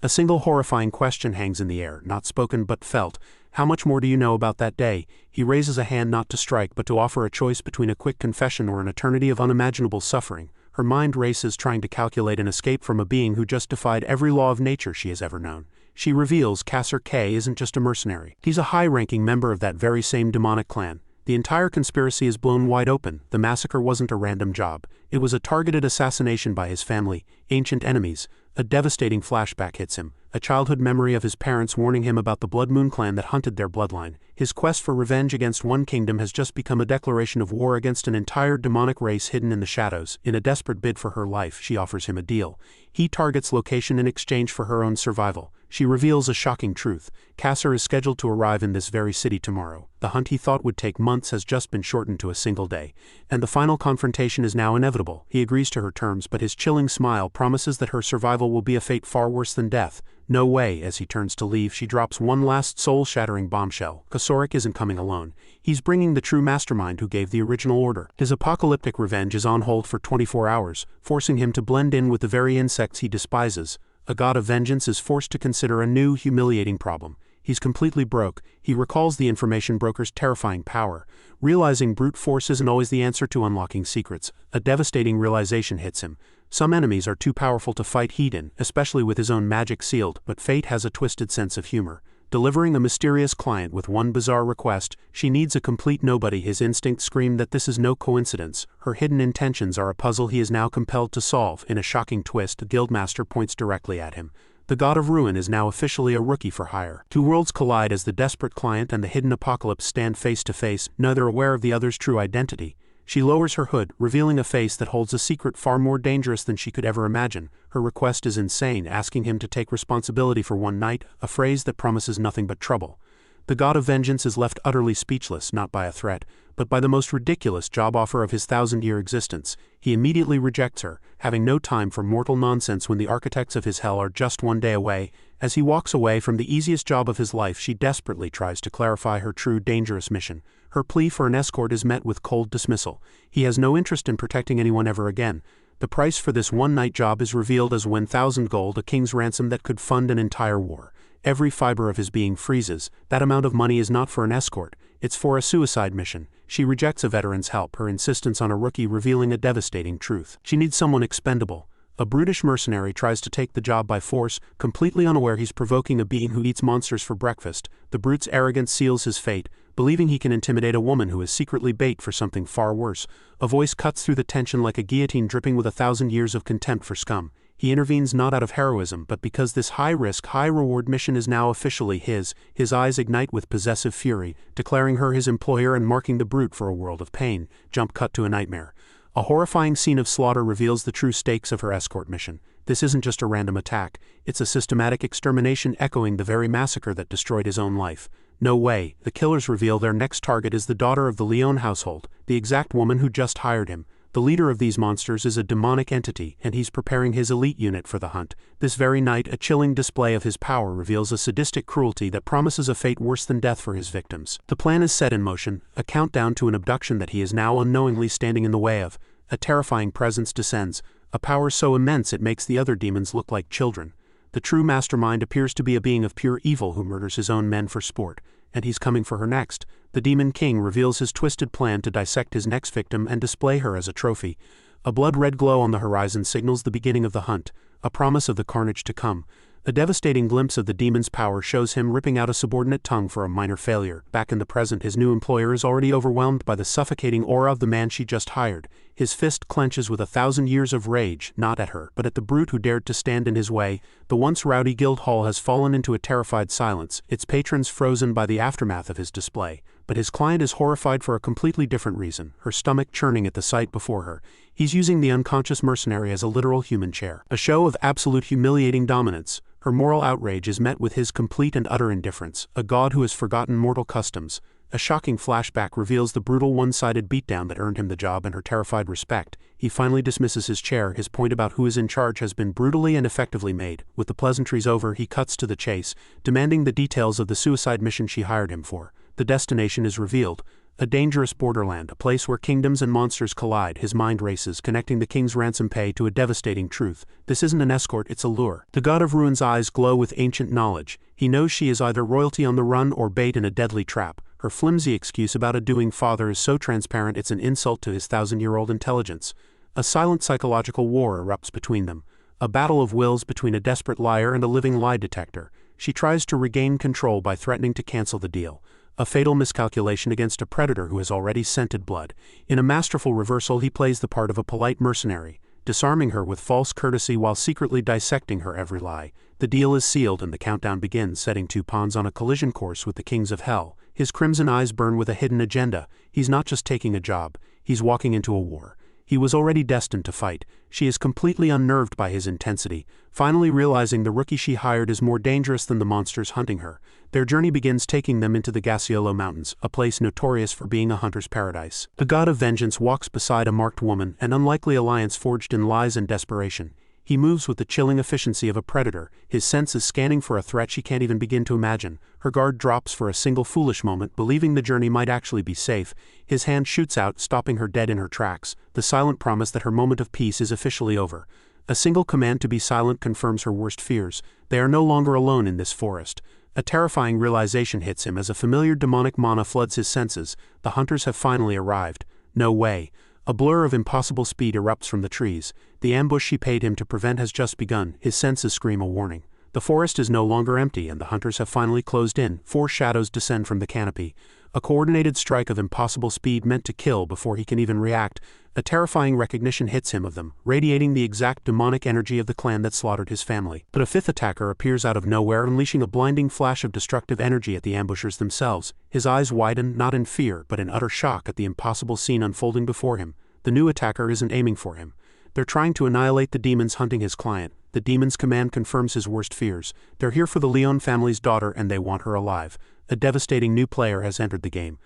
A single horrifying question hangs in the air, not spoken but felt. How much more do you know about that day? He raises a hand not to strike but to offer a choice between a quick confession or an eternity of unimaginable suffering. Her mind races trying to calculate an escape from a being who just defied every law of nature she has ever known. She reveals Kasser K isn't just a mercenary. He's a high-ranking member of that very same demonic clan. The entire conspiracy is blown wide open. The massacre wasn't a random job. It was a targeted assassination by his family, ancient enemies. A devastating flashback hits him, a childhood memory of his parents warning him about the Blood Moon clan that hunted their bloodline. His quest for revenge against one kingdom has just become a declaration of war against an entire demonic race hidden in the shadows. In a desperate bid for her life, she offers him a deal. He targets location in exchange for her own survival. She reveals a shocking truth. Kasser is scheduled to arrive in this very city tomorrow. The hunt he thought would take months has just been shortened to a single day. And the final confrontation is now inevitable. He agrees to her terms, but his chilling smile promises that her survival will be a fate far worse than death. No way. As he turns to leave, she drops one last soul-shattering bombshell. Kosorik isn't coming alone. He's bringing the true mastermind who gave the original order. His apocalyptic revenge is on hold for 24 hours, forcing him to blend in with the very insects he despises. A god of vengeance is forced to consider a new, humiliating problem. He's completely broke. He recalls the information broker's terrifying power. Realizing brute force isn't always the answer to unlocking secrets, a devastating realization hits him. Some enemies are too powerful to fight heat in, especially with his own magic sealed, but fate has a twisted sense of humor. Delivering a mysterious client with one bizarre request, she needs a complete nobody. His instincts scream that this is no coincidence. Her hidden intentions are a puzzle he is now compelled to solve. In a shocking twist, the guildmaster points directly at him. The god of ruin is now officially a rookie for hire. Two worlds collide as the desperate client and the hidden apocalypse stand face to face, neither aware of the other's true identity. She lowers her hood, revealing a face that holds a secret far more dangerous than she could ever imagine. Her request is insane, asking him to take responsibility for one night, a phrase that promises nothing but trouble. The god of vengeance is left utterly speechless, not by a threat, but by the most ridiculous job offer of his 1,000-year existence. He immediately rejects her, having no time for mortal nonsense when the architects of his hell are just one day away. As he walks away from the easiest job of his life, she desperately tries to clarify her true dangerous mission. Her plea for an escort is met with cold dismissal. He has no interest in protecting anyone ever again. The price for this one-night job is revealed as 1,000 gold, a king's ransom that could fund an entire war. Every fiber of his being freezes. That amount of money is not for an escort, it's for a suicide mission. She rejects a veteran's help, her insistence on a rookie revealing a devastating truth. She needs someone expendable. A brutish mercenary tries to take the job by force, completely unaware he's provoking a being who eats monsters for breakfast. The brute's arrogance seals his fate, believing he can intimidate a woman who is secretly bait for something far worse. A voice cuts through the tension like a guillotine dripping with 1,000 years of contempt for scum. He intervenes not out of heroism but because this high-risk, high-reward mission is now officially his. His eyes ignite with possessive fury, declaring her his employer and marking the brute for a world of pain. Jump cut to a nightmare. A horrifying scene of slaughter reveals the true stakes of her escort mission. This isn't just a random attack, it's a systematic extermination echoing the very massacre that destroyed his own life. No way. The killers reveal their next target is the daughter of the Leon household, the exact woman who just hired him. The leader of these monsters is a demonic entity, and he's preparing his elite unit for the hunt. This very night, a chilling display of his power reveals a sadistic cruelty that promises a fate worse than death for his victims. The plan is set in motion, a countdown to an abduction that he is now unknowingly standing in the way of. A terrifying presence descends, a power so immense it makes the other demons look like children. The true mastermind appears to be a being of pure evil who murders his own men for sport, and he's coming for her next. The Demon King reveals his twisted plan to dissect his next victim and display her as a trophy. A blood-red glow on the horizon signals the beginning of the hunt, a promise of the carnage to come. A devastating glimpse of the demon's power shows him ripping out a subordinate tongue for a minor failure. Back in the present, his new employer is already overwhelmed by the suffocating aura of the man she just hired. His fist clenches with 1,000 years of rage, not at her, but at the brute who dared to stand in his way. The once rowdy guild hall has fallen into a terrified silence, its patrons frozen by the aftermath of his display. but his client is horrified for a completely different reason, her stomach churning at the sight before her. He's using the unconscious mercenary as a literal human chair. A show of absolute humiliating dominance. Her moral outrage is met with his complete and utter indifference, a god who has forgotten mortal customs. A shocking flashback reveals the brutal one-sided beatdown that earned him the job and her terrified respect. He finally dismisses his chair. His point about who is in charge has been brutally and effectively made. With the pleasantries over, he cuts to the chase, demanding the details of the suicide mission she hired him for. The destination is revealed. A dangerous borderland, a place where kingdoms and monsters collide. His mind races, connecting the king's ransom pay to a devastating truth. This isn't an escort, it's a lure. The god of Rune's eyes glow with ancient knowledge. He knows she is either royalty on the run or bait in a deadly trap. Her flimsy excuse about a doing father is so transparent it's an insult to his 1,000-year-old intelligence. A silent psychological war erupts between them. A battle of wills between a desperate liar and a living lie detector. She tries to regain control by threatening to cancel the deal. A fatal miscalculation against a predator who has already scented blood. In a masterful reversal, he plays the part of a polite mercenary, disarming her with false courtesy while secretly dissecting her every lie. The deal is sealed and the countdown begins, setting two pawns on a collision course with the kings of hell. His crimson eyes burn with a hidden agenda. He's not just taking a job, he's walking into a war. He was already destined to fight. She is completely unnerved by his intensity, finally realizing the rookie she hired is more dangerous than the monsters hunting her. Their journey begins, taking them into the Gassiolo Mountains, a place notorious for being a hunter's paradise. The god of vengeance walks beside a marked woman, an unlikely alliance forged in lies and desperation. He moves with the chilling efficiency of a predator, his senses scanning for a threat she can't even begin to imagine. Her guard drops for a single foolish moment, believing the journey might actually be safe. His hand shoots out, stopping her dead in her tracks, the silent promise that her moment of peace is officially over. A single command to be silent confirms her worst fears. They are no longer alone in this forest. A terrifying realization hits him as a familiar demonic mana floods his senses. The hunters have finally arrived. No way. A blur of impossible speed erupts from the trees. The ambush she paid him to prevent has just begun. His senses scream a warning. The forest is no longer empty and the hunters have finally closed in. 4 shadows descend from the canopy. A coordinated strike of impossible speed meant to kill before he can even react. A terrifying recognition hits him of them, radiating the exact demonic energy of the clan that slaughtered his family. But a 5th attacker appears out of nowhere, unleashing a blinding flash of destructive energy at the ambushers themselves. His eyes widen, not in fear, but in utter shock at the impossible scene unfolding before him. The new attacker isn't aiming for him. They're trying to annihilate the demons hunting his client. The demon's command confirms his worst fears. They're here for the Leon family's daughter and they want her alive. A devastating new player has entered the game.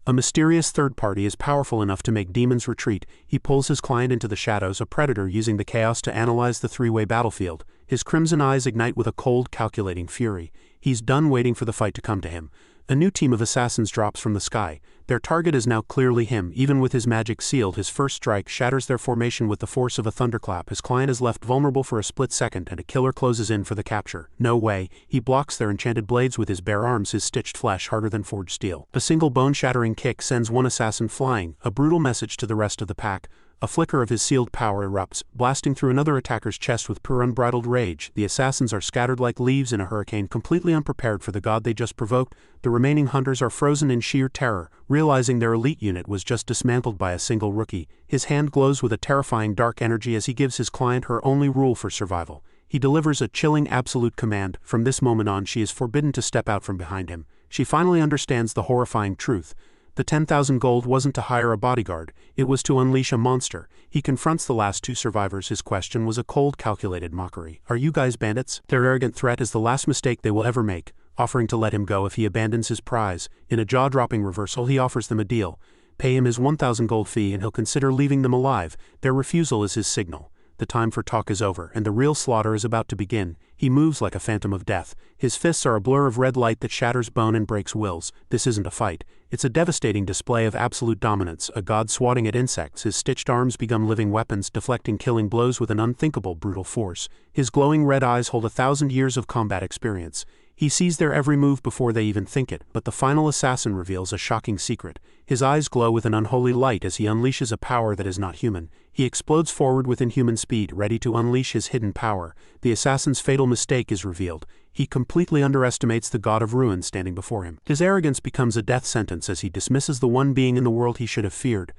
A mysterious third party is powerful enough to make demons retreat. He pulls his client into the shadows, a predator using the chaos to analyze the 3-way battlefield. His crimson eyes ignite with a cold, calculating fury. He's done waiting for the fight to come to him. A new team of assassins drops from the sky. Their target is now clearly him. Even with his magic sealed, his first strike shatters their formation with the force of a thunderclap. His client is left vulnerable for a split second and a killer closes in for the capture. No way. He blocks their enchanted blades with his bare arms, his stitched flesh harder than forged steel. A single bone-shattering kick sends one assassin flying, a brutal message to the rest of the pack. A flicker of his sealed power erupts, blasting through another attacker's chest with pure unbridled rage. The assassins are scattered like leaves in a hurricane, completely unprepared for the god they just provoked. The remaining hunters are frozen in sheer terror, realizing their elite unit was just dismantled by a single rookie. His hand glows with a terrifying dark energy as he gives his client her only rule for survival. He delivers a chilling absolute command. From this moment on, she is forbidden to step out from behind him. She finally understands the horrifying truth. The 10,000 gold wasn't to hire a bodyguard, it was to unleash a monster. He confronts the last 2 survivors. His question was a cold, calculated mockery. Are you guys bandits? Their arrogant threat is the last mistake they will ever make, offering to let him go if he abandons his prize. In a jaw-dropping reversal, he offers them a deal. Pay him his 1,000 gold fee and he'll consider leaving them alive. Their refusal is his signal. The time for talk is over, and the real slaughter is about to begin. He moves like a phantom of death. His fists are a blur of red light that shatters bone and breaks wills. This isn't a fight. It's a devastating display of absolute dominance, a god swatting at insects. His stitched arms become living weapons, deflecting killing blows with an unthinkable brutal force. His glowing red eyes hold 1,000 years of combat experience. He sees their every move before they even think it, but the final assassin reveals a shocking secret. His eyes glow with an unholy light as he unleashes a power that is not human. He explodes forward with inhuman speed, ready to unleash his hidden power. The assassin's fatal mistake is revealed. He completely underestimates the god of ruin standing before him. His arrogance becomes a death sentence as he dismisses the one being in the world he should have feared.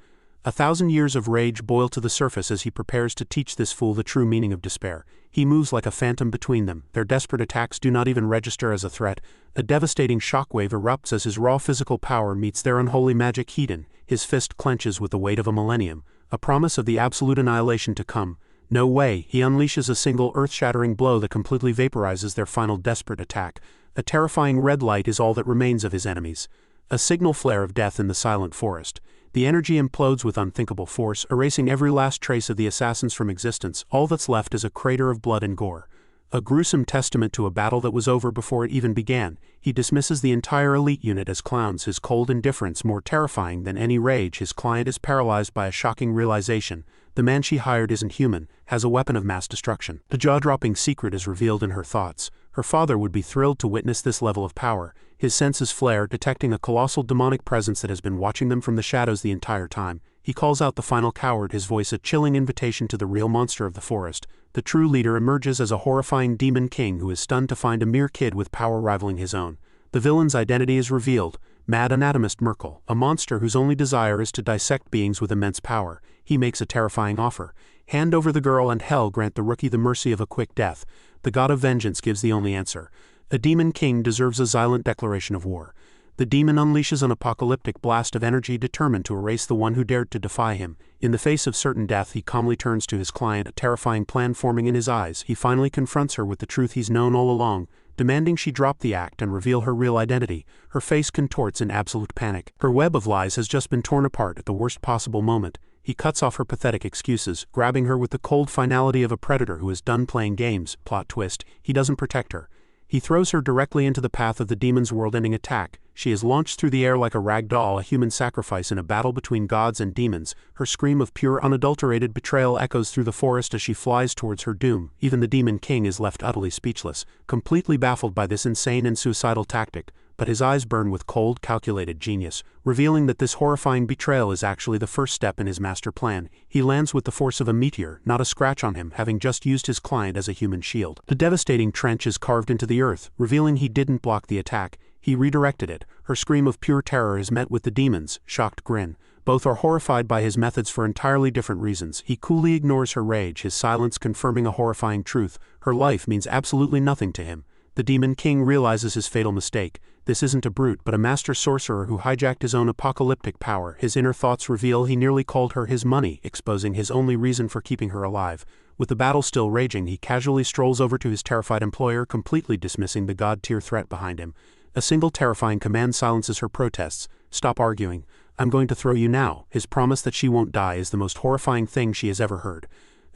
1,000 years of rage boil to the surface as he prepares to teach this fool the true meaning of despair. He moves like a phantom between them. Their desperate attacks do not even register as a threat. A devastating shockwave erupts as his raw physical power meets their unholy magic Hedon. His fist clenches with the weight of a millennium, a promise of the absolute annihilation to come. No way. He unleashes a single earth-shattering blow that completely vaporizes their final desperate attack. A terrifying red light is all that remains of his enemies. A signal flare of death in the silent forest. The energy implodes with unthinkable force, erasing every last trace of the assassins from existence. All that's left is a crater of blood and gore. A gruesome testament to a battle that was over before it even began. He dismisses the entire elite unit as clowns, his cold indifference more terrifying than any rage. His client is paralyzed by a shocking realization. The man she hired isn't human, has a weapon of mass destruction. The jaw-dropping secret is revealed in her thoughts. Her father would be thrilled to witness this level of power. His senses flare, detecting a colossal demonic presence that has been watching them from the shadows the entire time. He calls out the final coward, his voice a chilling invitation to the real monster of the forest. The true leader emerges as a horrifying demon king who is stunned to find a mere kid with power rivaling his own. The villain's identity is revealed. Mad anatomist Merkel, a monster whose only desire is to dissect beings with immense power. He makes a terrifying offer. Hand over the girl and hell grant the rookie the mercy of a quick death. The god of vengeance gives the only answer. A demon king deserves a silent declaration of war. The demon unleashes an apocalyptic blast of energy determined to erase the one who dared to defy him. In the face of certain death, he calmly turns to his client, a terrifying plan forming in his eyes. He finally confronts her with the truth he's known all along, demanding she drop the act and reveal her real identity. Her face contorts in absolute panic. Her web of lies has just been torn apart at the worst possible moment. He cuts off her pathetic excuses, grabbing her with the cold finality of a predator who is done playing games. Plot twist, he doesn't protect her. He throws her directly into the path of the demon's world-ending attack. She is launched through the air like a rag doll, a human sacrifice in a battle between gods and demons. Her scream of pure, unadulterated betrayal echoes through the forest as she flies towards her doom. Even the demon king is left utterly speechless, completely baffled by this insane and suicidal tactic. But his eyes burn with cold, calculated genius, revealing that this horrifying betrayal is actually the first step in his master plan. He lands with the force of a meteor, not a scratch on him, having just used his client as a human shield. The devastating trench is carved into the earth, revealing he didn't block the attack. He redirected it. Her scream of pure terror is met with the demon's shocked grin. Both are horrified by his methods for entirely different reasons. He coolly ignores her rage, his silence confirming a horrifying truth. Her life means absolutely nothing to him. The demon king realizes his fatal mistake. This isn't a brute, but a master sorcerer who hijacked his own apocalyptic power. His inner thoughts reveal he nearly called her his money, exposing his only reason for keeping her alive. With the battle still raging, he casually strolls over to his terrified employer, completely dismissing the god-tier threat behind him. A single terrifying command silences her protests. Stop arguing. I'm going to throw you now. His promise that she won't die is the most horrifying thing she has ever heard.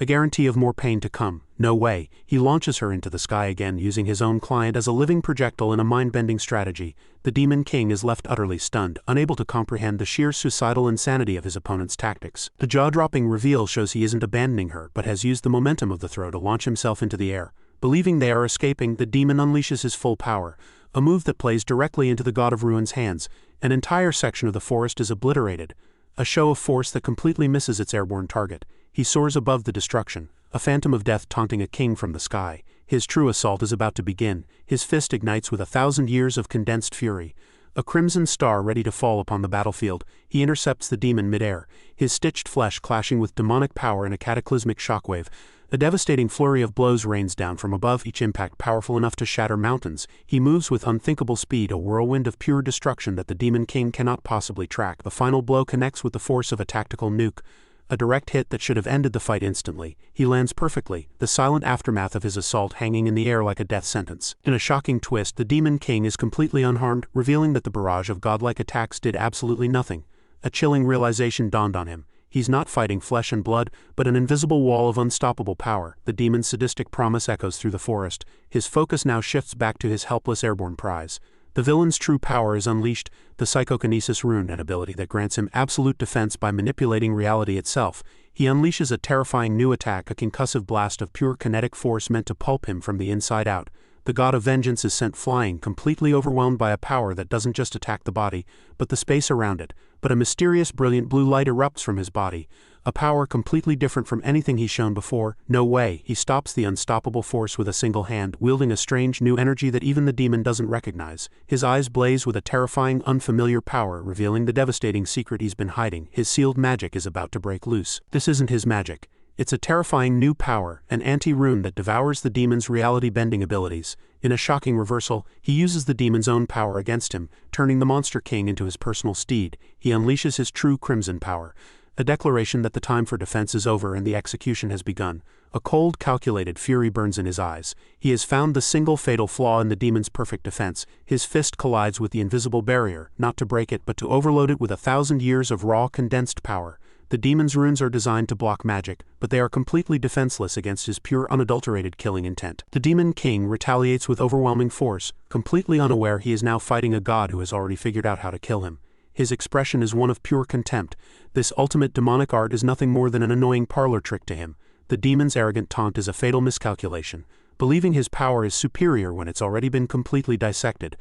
A guarantee of more pain to come. No way. He launches her into the sky again, using his own client as a living projectile in a mind-bending strategy. The demon king is left utterly stunned, unable to comprehend the sheer suicidal insanity of his opponent's tactics. The jaw-dropping reveal shows he isn't abandoning her, but has used the momentum of the throw to launch himself into the air. Believing they are escaping, the demon unleashes his full power, a move that plays directly into the God of Rune's hands. An entire section of the forest is obliterated, a show of force that completely misses its airborne target. He soars above the destruction, a phantom of death taunting a king from the sky. His true assault is about to begin. His fist ignites with 1,000 years of condensed fury. A crimson star ready to fall upon the battlefield, he intercepts the demon midair, his stitched flesh clashing with demonic power in a cataclysmic shockwave. A devastating flurry of blows rains down from above, each impact powerful enough to shatter mountains. He moves with unthinkable speed, a whirlwind of pure destruction that the demon king cannot possibly track. The final blow connects with the force of a tactical nuke. A direct hit that should have ended the fight instantly. He lands perfectly, the silent aftermath of his assault hanging in the air like a death sentence. In a shocking twist, the demon king is completely unharmed, revealing that the barrage of godlike attacks did absolutely nothing. A chilling realization dawned on him. He's not fighting flesh and blood, but an invisible wall of unstoppable power. The demon's sadistic promise echoes through the forest. His focus now shifts back to his helpless airborne prize. The villain's true power is unleashed, the psychokinesis rune, an ability that grants him absolute defense by manipulating reality itself. He unleashes a terrifying new attack, a concussive blast of pure kinetic force meant to pulp him from the inside out. The god of vengeance is sent flying, completely overwhelmed by a power that doesn't just attack the body, but the space around it. But a mysterious, brilliant blue light erupts from his body, a power completely different from anything he's shown before. No way, he stops the unstoppable force with a single hand, wielding a strange new energy that even the demon doesn't recognize. His eyes blaze with a terrifying, unfamiliar power, revealing the devastating secret he's been hiding. His sealed magic is about to break loose. This isn't his magic. It's a terrifying new power, an anti-rune that devours the demon's reality-bending abilities. In a shocking reversal, he uses the demon's own power against him, turning the Monster King into his personal steed. He unleashes his true crimson power, a declaration that the time for defense is over and the execution has begun. A cold, calculated fury burns in his eyes. He has found the single fatal flaw in the demon's perfect defense. His fist collides with the invisible barrier, not to break it but to overload it with 1,000 years of raw, condensed power. The demon's runes are designed to block magic, but they are completely defenseless against his pure, unadulterated killing intent. The Demon King retaliates with overwhelming force, completely unaware he is now fighting a god who has already figured out how to kill him. His expression is one of pure contempt. This ultimate demonic art is nothing more than an annoying parlor trick to him. The demon's arrogant taunt is a fatal miscalculation, believing his power is superior when it's already been completely dissected.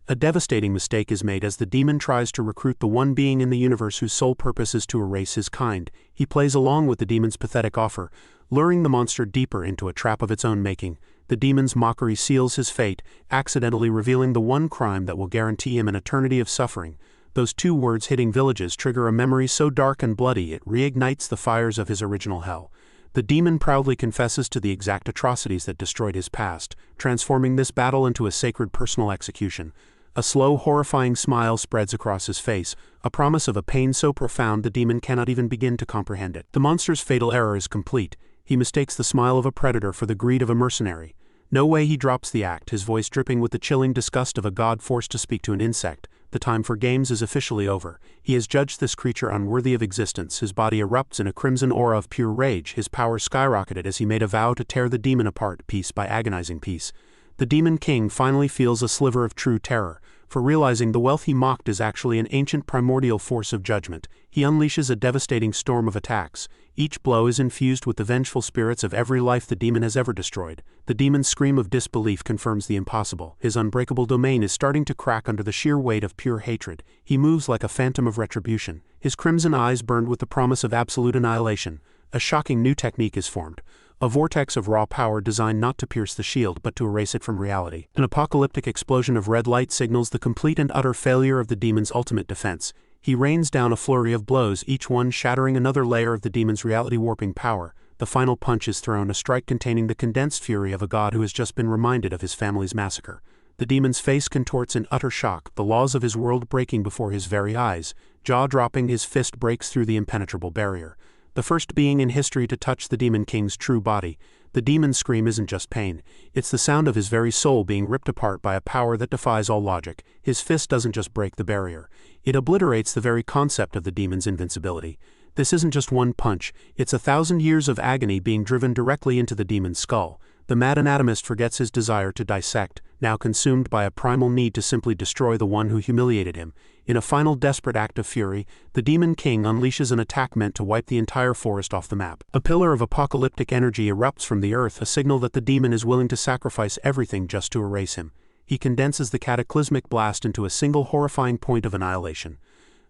A devastating mistake is made as the demon tries to recruit the one being in the universe whose sole purpose is to erase his kind. He plays along with the demon's pathetic offer, luring the monster deeper into a trap of its own making. The demon's mockery seals his fate, accidentally revealing the one crime that will guarantee him an eternity of suffering. Those two words hitting villages trigger a memory so dark and bloody it reignites the fires of his original hell. The demon proudly confesses to the exact atrocities that destroyed his past, transforming this battle into a sacred personal execution. A slow, horrifying smile spreads across his face, a promise of a pain so profound the demon cannot even begin to comprehend it. The monster's fatal error is complete. He mistakes the smile of a predator for the greed of a mercenary. No way he drops the act, his voice dripping with the chilling disgust of a god forced to speak to an insect. The time for games is officially over. He has judged this creature unworthy of existence. His body erupts in a crimson aura of pure rage. His power skyrocketed as he made a vow to tear the demon apart piece by agonizing piece. The Demon King finally feels a sliver of true terror, for realizing the wealth he mocked is actually an ancient primordial force of judgment. He unleashes a devastating storm of attacks. Each blow is infused with the vengeful spirits of every life the demon has ever destroyed. The demon's scream of disbelief confirms the impossible. His unbreakable domain is starting to crack under the sheer weight of pure hatred. He moves like a phantom of retribution, his crimson eyes burned with the promise of absolute annihilation. A shocking new technique is formed. A vortex of raw power designed not to pierce the shield but to erase it from reality. An apocalyptic explosion of red light signals the complete and utter failure of the demon's ultimate defense. He rains down a flurry of blows, each one shattering another layer of the demon's reality-warping power. The final punch is thrown, a strike containing the condensed fury of a god who has just been reminded of his family's massacre. The demon's face contorts in utter shock, the laws of his world breaking before his very eyes. Jaw-dropping, his fist breaks through the impenetrable barrier. The first being in history to touch the Demon King's true body. The demon's scream isn't just pain, it's the sound of his very soul being ripped apart by a power that defies all logic. His fist doesn't just break the barrier, it obliterates the very concept of the demon's invincibility. This isn't just one punch, it's 1,000 years of agony being driven directly into the demon's skull. The mad anatomist forgets his desire to dissect, now consumed by a primal need to simply destroy the one who humiliated him. In a final desperate act of fury, the Demon King unleashes an attack meant to wipe the entire forest off the map. A pillar of apocalyptic energy erupts from the earth, a signal that the demon is willing to sacrifice everything just to erase him. He condenses the cataclysmic blast into a single horrifying point of annihilation.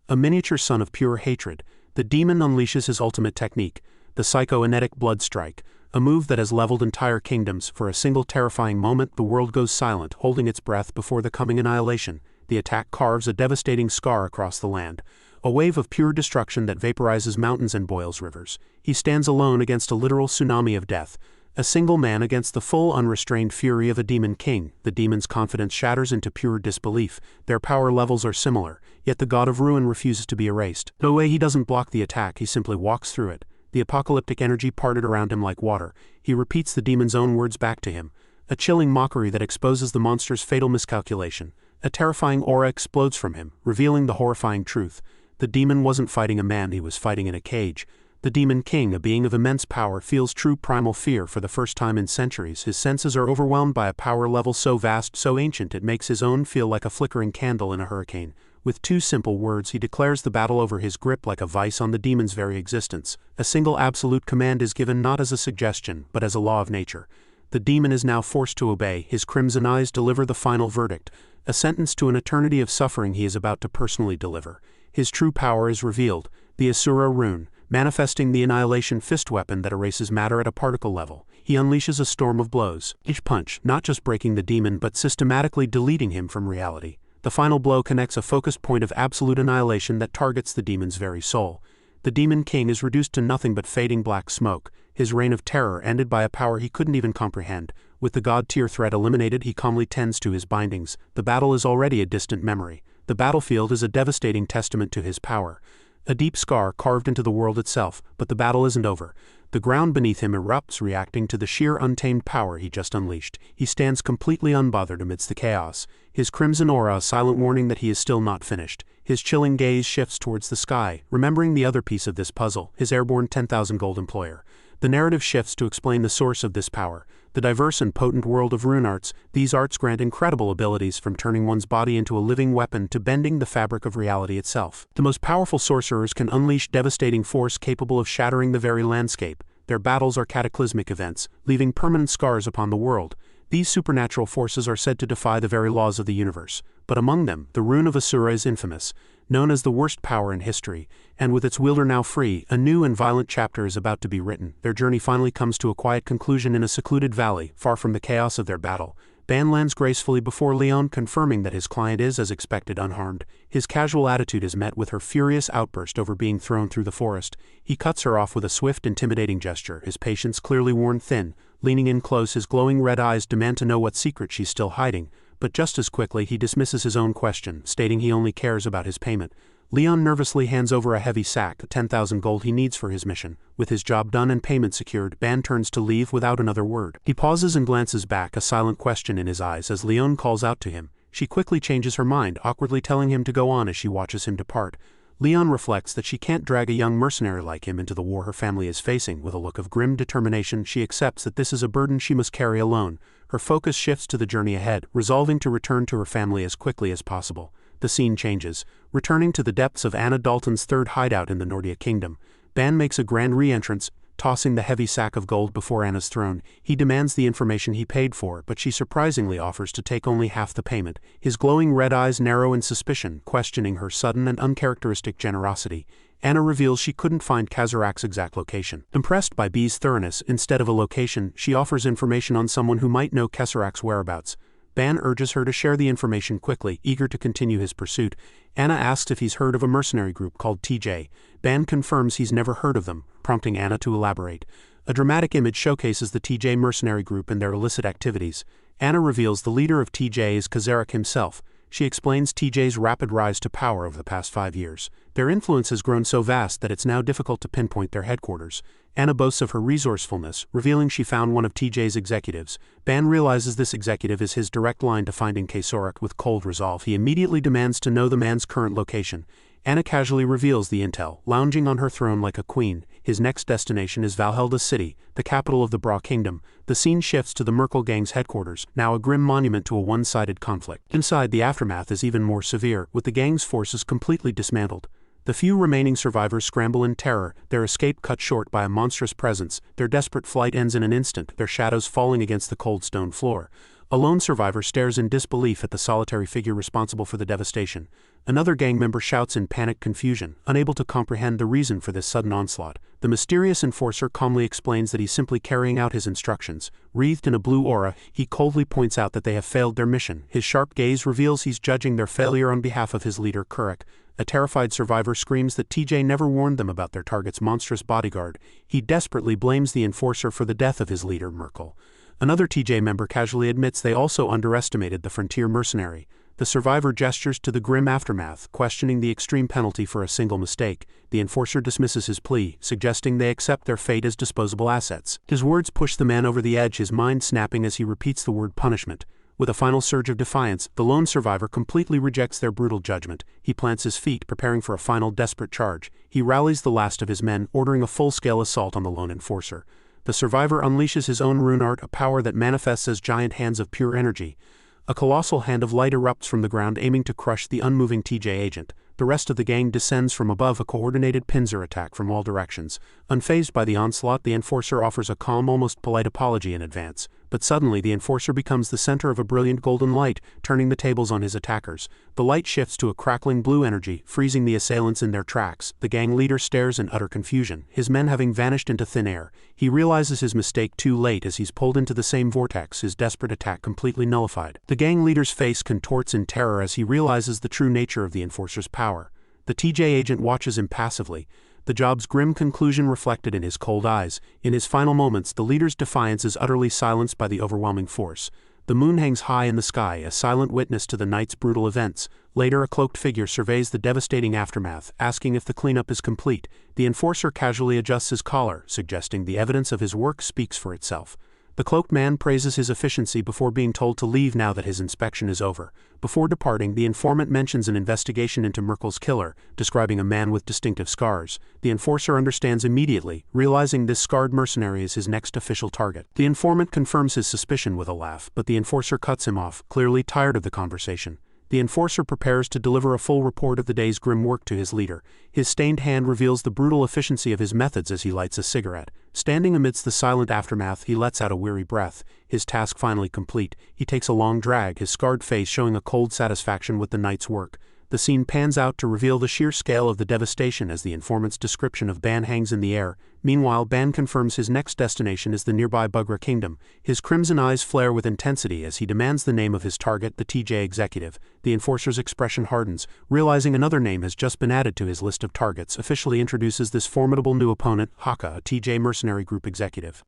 A miniature son of pure hatred, the demon unleashes his ultimate technique, the psychokinetic blood strike, a move that has leveled entire kingdoms. For a single terrifying moment, the world goes silent, holding its breath before the coming annihilation. The attack carves a devastating scar across the land, a wave of pure destruction that vaporizes mountains and boils rivers. He stands alone against a literal tsunami of death, a single man against the full unrestrained fury of a demon king. The demon's confidence shatters into pure disbelief. Their power levels are similar, yet the god of ruin refuses to be erased. No way, he doesn't block the attack, he simply walks through it. The apocalyptic energy parted around him like water. He repeats the demon's own words back to him, a chilling mockery that exposes the monster's fatal miscalculation. A terrifying aura explodes from him, revealing the horrifying truth. The demon wasn't fighting a man, he was fighting in a cage. The Demon King, a being of immense power, feels true primal fear for the first time in centuries. His senses are overwhelmed by a power level so vast, so ancient, it makes his own feel like a flickering candle in a hurricane. With two simple words, he declares the battle over his grip like a vice on the demon's very existence. A single absolute command is given, not as a suggestion, but as a law of nature. The demon is now forced to obey. His crimson eyes deliver the final verdict, a sentence to an eternity of suffering he is about to personally deliver. His true power is revealed, the Asura Rune, Manifesting the annihilation fist weapon that erases matter at a particle level, he unleashes a storm of blows, each punch not just breaking the demon but systematically deleting him from reality. The final blow connects a focused point of absolute annihilation that targets the demon's very soul. The Demon King is reduced to nothing but fading black smoke, his reign of terror ended by a power he couldn't even comprehend. With the god-tier threat eliminated, he calmly tends to his bindings. The battle is already a distant memory. The battlefield is a devastating testament to his power. A deep scar carved into the world itself, but the battle isn't over. The ground beneath him erupts, reacting to the sheer untamed power he just unleashed. He stands completely unbothered amidst the chaos, his crimson aura a silent warning that he is still not finished. His chilling gaze shifts towards the sky, remembering the other piece of this puzzle, his airborne 10,000 gold employer. The narrative shifts to explain the source of this power. The diverse and potent world of rune arts, these arts grant incredible abilities from turning one's body into a living weapon to bending the fabric of reality itself. The most powerful sorcerers can unleash devastating force capable of shattering the very landscape. Their battles are cataclysmic events, leaving permanent scars upon the world. These supernatural forces are said to defy the very laws of the universe. But among them, the Rune of Asura is infamous, known as the worst power in history, and with its wielder now free, a new and violent chapter is about to be written. Their journey finally comes to a quiet conclusion in a secluded valley, far from the chaos of their battle. Ban lands gracefully before Leon, confirming that his client is, as expected, unharmed. His casual attitude is met with her furious outburst over being thrown through the forest. He cuts her off with a swift, intimidating gesture, his patience clearly worn thin. Leaning in close, his glowing red eyes demand to know what secret she's still hiding. But just as quickly he dismisses his own question, stating he only cares about his payment. Leon nervously hands over a heavy sack, the 10,000 gold he needs for his mission. With his job done and payment secured, Ban turns to leave without another word. He pauses and glances back, a silent question in his eyes as Leon calls out to him. She quickly changes her mind, awkwardly telling him to go on as she watches him depart. Leon reflects that she can't drag a young mercenary like him into the war her family is facing. With a look of grim determination, she accepts that this is a burden she must carry alone. Her focus shifts to the journey ahead, resolving to return to her family as quickly as possible. The scene changes. Returning to the depths of Anna Dalton's third hideout in the Nordia Kingdom, Ban makes a grand re-entrance, tossing the heavy sack of gold before Anna's throne. He demands the information he paid for, but she surprisingly offers to take only half the payment. His glowing red eyes narrow in suspicion, questioning her sudden and uncharacteristic generosity. Anna reveals she couldn't find Kazarak's exact location. Impressed by B's thoroughness, instead of a location, she offers information on someone who might know Kazarak's whereabouts. Ban urges her to share the information quickly, eager to continue his pursuit. Anna asks if he's heard of a mercenary group called TJ. Ban confirms he's never heard of them, prompting Anna to elaborate. A dramatic image showcases the TJ mercenary group and their illicit activities. Anna reveals the leader of TJ is Kazarak himself. She explains TJ's rapid rise to power over the past 5 years. Their influence has grown so vast that it's now difficult to pinpoint their headquarters. Anna boasts of her resourcefulness, revealing she found one of TJ's executives. Ban realizes this executive is his direct line to finding Kazarak. With cold resolve, he immediately demands to know the man's current location. Anna casually reveals the intel, lounging on her throne like a queen. His next destination is Valhelda City, the capital of the Bra Kingdom. The scene shifts to the Merkel gang's headquarters, now a grim monument to a one-sided conflict. Inside, the aftermath is even more severe, with the gang's forces completely dismantled. The few remaining survivors scramble in terror, their escape cut short by a monstrous presence. Their desperate flight ends in an instant, their shadows falling against the cold stone floor. A lone survivor stares in disbelief at the solitary figure responsible for the devastation. Another gang member shouts in panicked confusion, unable to comprehend the reason for this sudden onslaught. The mysterious enforcer calmly explains that he's simply carrying out his instructions. Wreathed in a blue aura, he coldly points out that they have failed their mission. His sharp gaze reveals he's judging their failure on behalf of his leader, Kurik. A terrified survivor screams that TJ never warned them about their target's monstrous bodyguard. He desperately blames the enforcer for the death of his leader, Merkel. Another TJ member casually admits they also underestimated the frontier mercenary. The survivor gestures to the grim aftermath, questioning the extreme penalty for a single mistake. The enforcer dismisses his plea, suggesting they accept their fate as disposable assets. His words push the man over the edge, his mind snapping as he repeats the word punishment. With a final surge of defiance, the lone survivor completely rejects their brutal judgment. He plants his feet, preparing for a final desperate charge. He rallies the last of his men, ordering a full-scale assault on the lone enforcer. The survivor unleashes his own rune art, a power that manifests as giant hands of pure energy. A colossal hand of light erupts from the ground, aiming to crush the unmoving TJ agent. The rest of the gang descends from above, a coordinated pincer attack from all directions. Unfazed by the onslaught, the enforcer offers a calm, almost polite apology in advance. but suddenly the enforcer becomes the center of a brilliant golden light, turning the tables on his attackers. The light shifts to a crackling blue energy, freezing the assailants in their tracks. The gang leader stares in utter confusion, his men having vanished into thin air. He realizes his mistake too late as he's pulled into the same vortex, his desperate attack completely nullified. The gang leader's face contorts in terror as he realizes the true nature of the enforcer's power. The TJ agent watches impassively, the job's grim conclusion reflected in his cold eyes. In his final moments, the leader's defiance is utterly silenced by the overwhelming force. The moon hangs high in the sky, a silent witness to the night's brutal events. Later, a cloaked figure surveys the devastating aftermath, asking if the cleanup is complete. The enforcer casually adjusts his collar, suggesting the evidence of his work speaks for itself. The cloaked man praises his efficiency before being told to leave now that his inspection is over. Before departing, the informant mentions an investigation into Merkel's killer, describing a man with distinctive scars. The enforcer understands immediately, realizing this scarred mercenary is his next official target. The informant confirms his suspicion with a laugh, but the enforcer cuts him off, clearly tired of the conversation. The enforcer prepares to deliver a full report of the day's grim work to his leader. His stained hand reveals the brutal efficiency of his methods as he lights a cigarette. Standing amidst the silent aftermath, he lets out a weary breath. His task finally complete, he takes a long drag, his scarred face showing a cold satisfaction with the night's work. The scene pans out to reveal the sheer scale of the devastation as the informant's description of Ban hangs in the air. Meanwhile, Ban confirms his next destination is the nearby Bugra Kingdom. His crimson eyes flare with intensity as he demands the name of his target, the TJ executive. The enforcer's expression hardens, realizing another name has just been added to his list of targets, officially introduces this formidable new opponent, Haka, a TJ mercenary group executive.